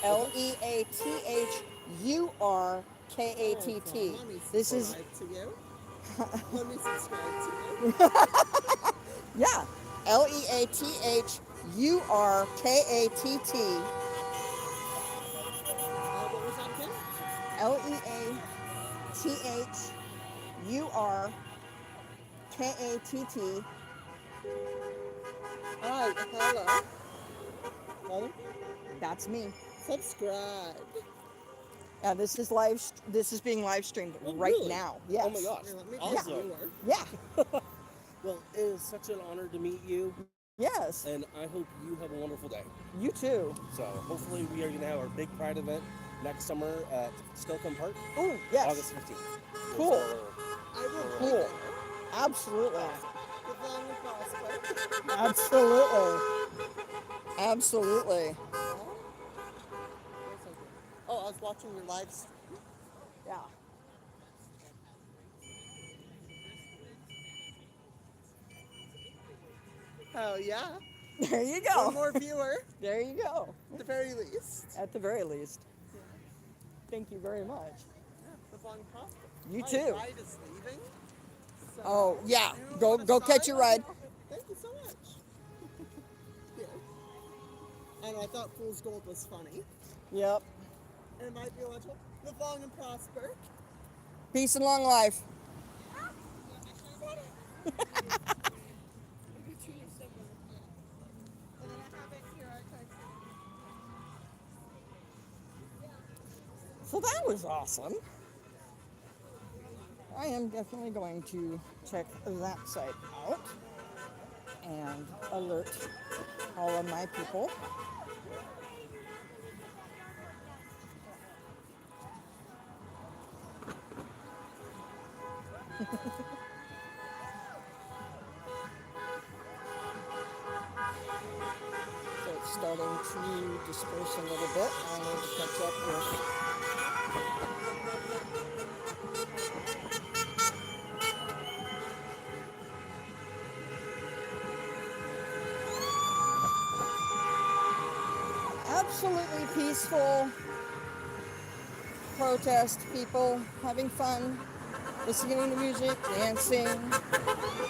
LEATHURKATT. This is. To you. Let me subscribe to you. Yeah. LEATHURKATT. What was that again? LEATHURKATT. Alright, hello. That's me. Subscribe. Yeah, this is live. This is being live streamed right really? now. Yes. Oh my gosh. Awesome. Yeah. Yeah. Well, it is such an honor to meet you. Yes. And I hope you have a wonderful day. You too. So hopefully we are going to have our big Pride event next summer at Skilcombe Park. Oh, yes. August 15th. Cool. I will be Cool. there. Absolutely. With long and prosper. Absolutely. Absolutely. Oh, I was watching your live stream. Yeah. Oh, yeah. There you go. One more viewer. There you go. At the very least. At the very least. Thank you very much. Yeah, with long and prosper. You My too. ride is leaving. So Oh, yeah. you Go wanna catch start? your ride. Thank you so much. Here. And I thought Fool's Gold was funny. Yep. And it might be a little. Live long and prosper. Peace and long life. So that was awesome. I am definitely going to check that site out and alert all of my people. So it's starting to disperse a little bit. I need to catch up with absolutely peaceful protest, people having fun, listening to music, dancing,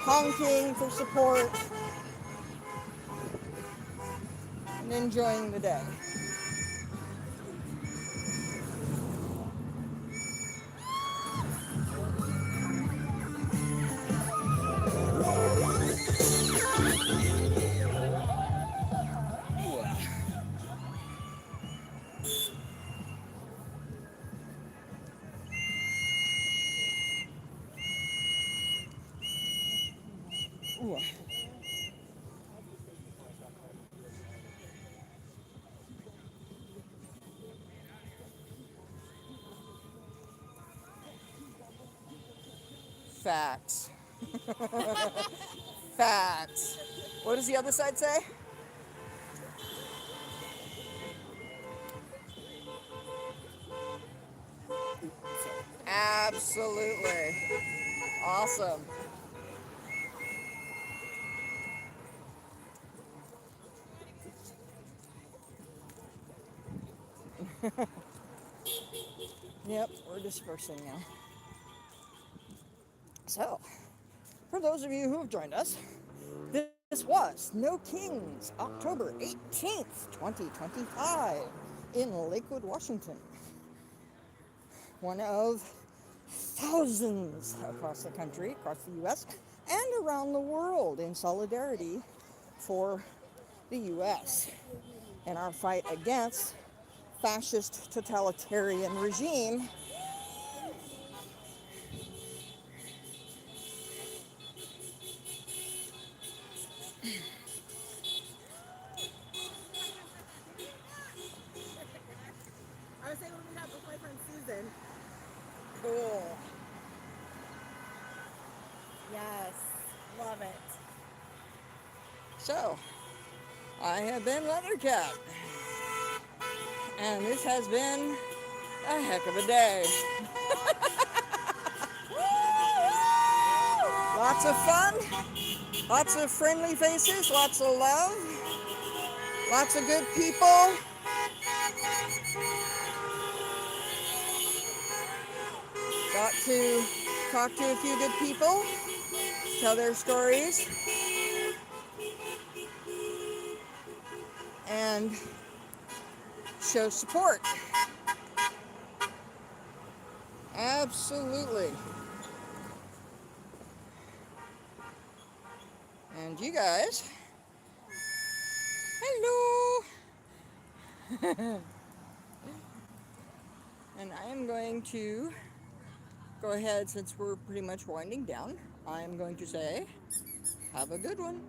honking for support, and enjoying the day. Ooh. Facts. Facts. What does the other side say? Absolutely. Awesome. Yep, we're dispersing now. So, for those of you who have joined us, this was No Kings, October 18th, 2025, in Lakewood, Washington. One of thousands across the country, across the U.S., and around the world in solidarity for the U.S. in our fight against fascist totalitarian regime I was able to meet up with my friend Susan. Cool. Yes, love it. So, I have been Leathercat, and this has been a heck of a day. Lots of fun, lots of friendly faces, lots of love, lots of good people. Got to talk to a few good people, tell their stories, and show support. Absolutely. And you guys, hello. And I am going to go ahead, since we're pretty much winding down, I'm going to say, have a good one.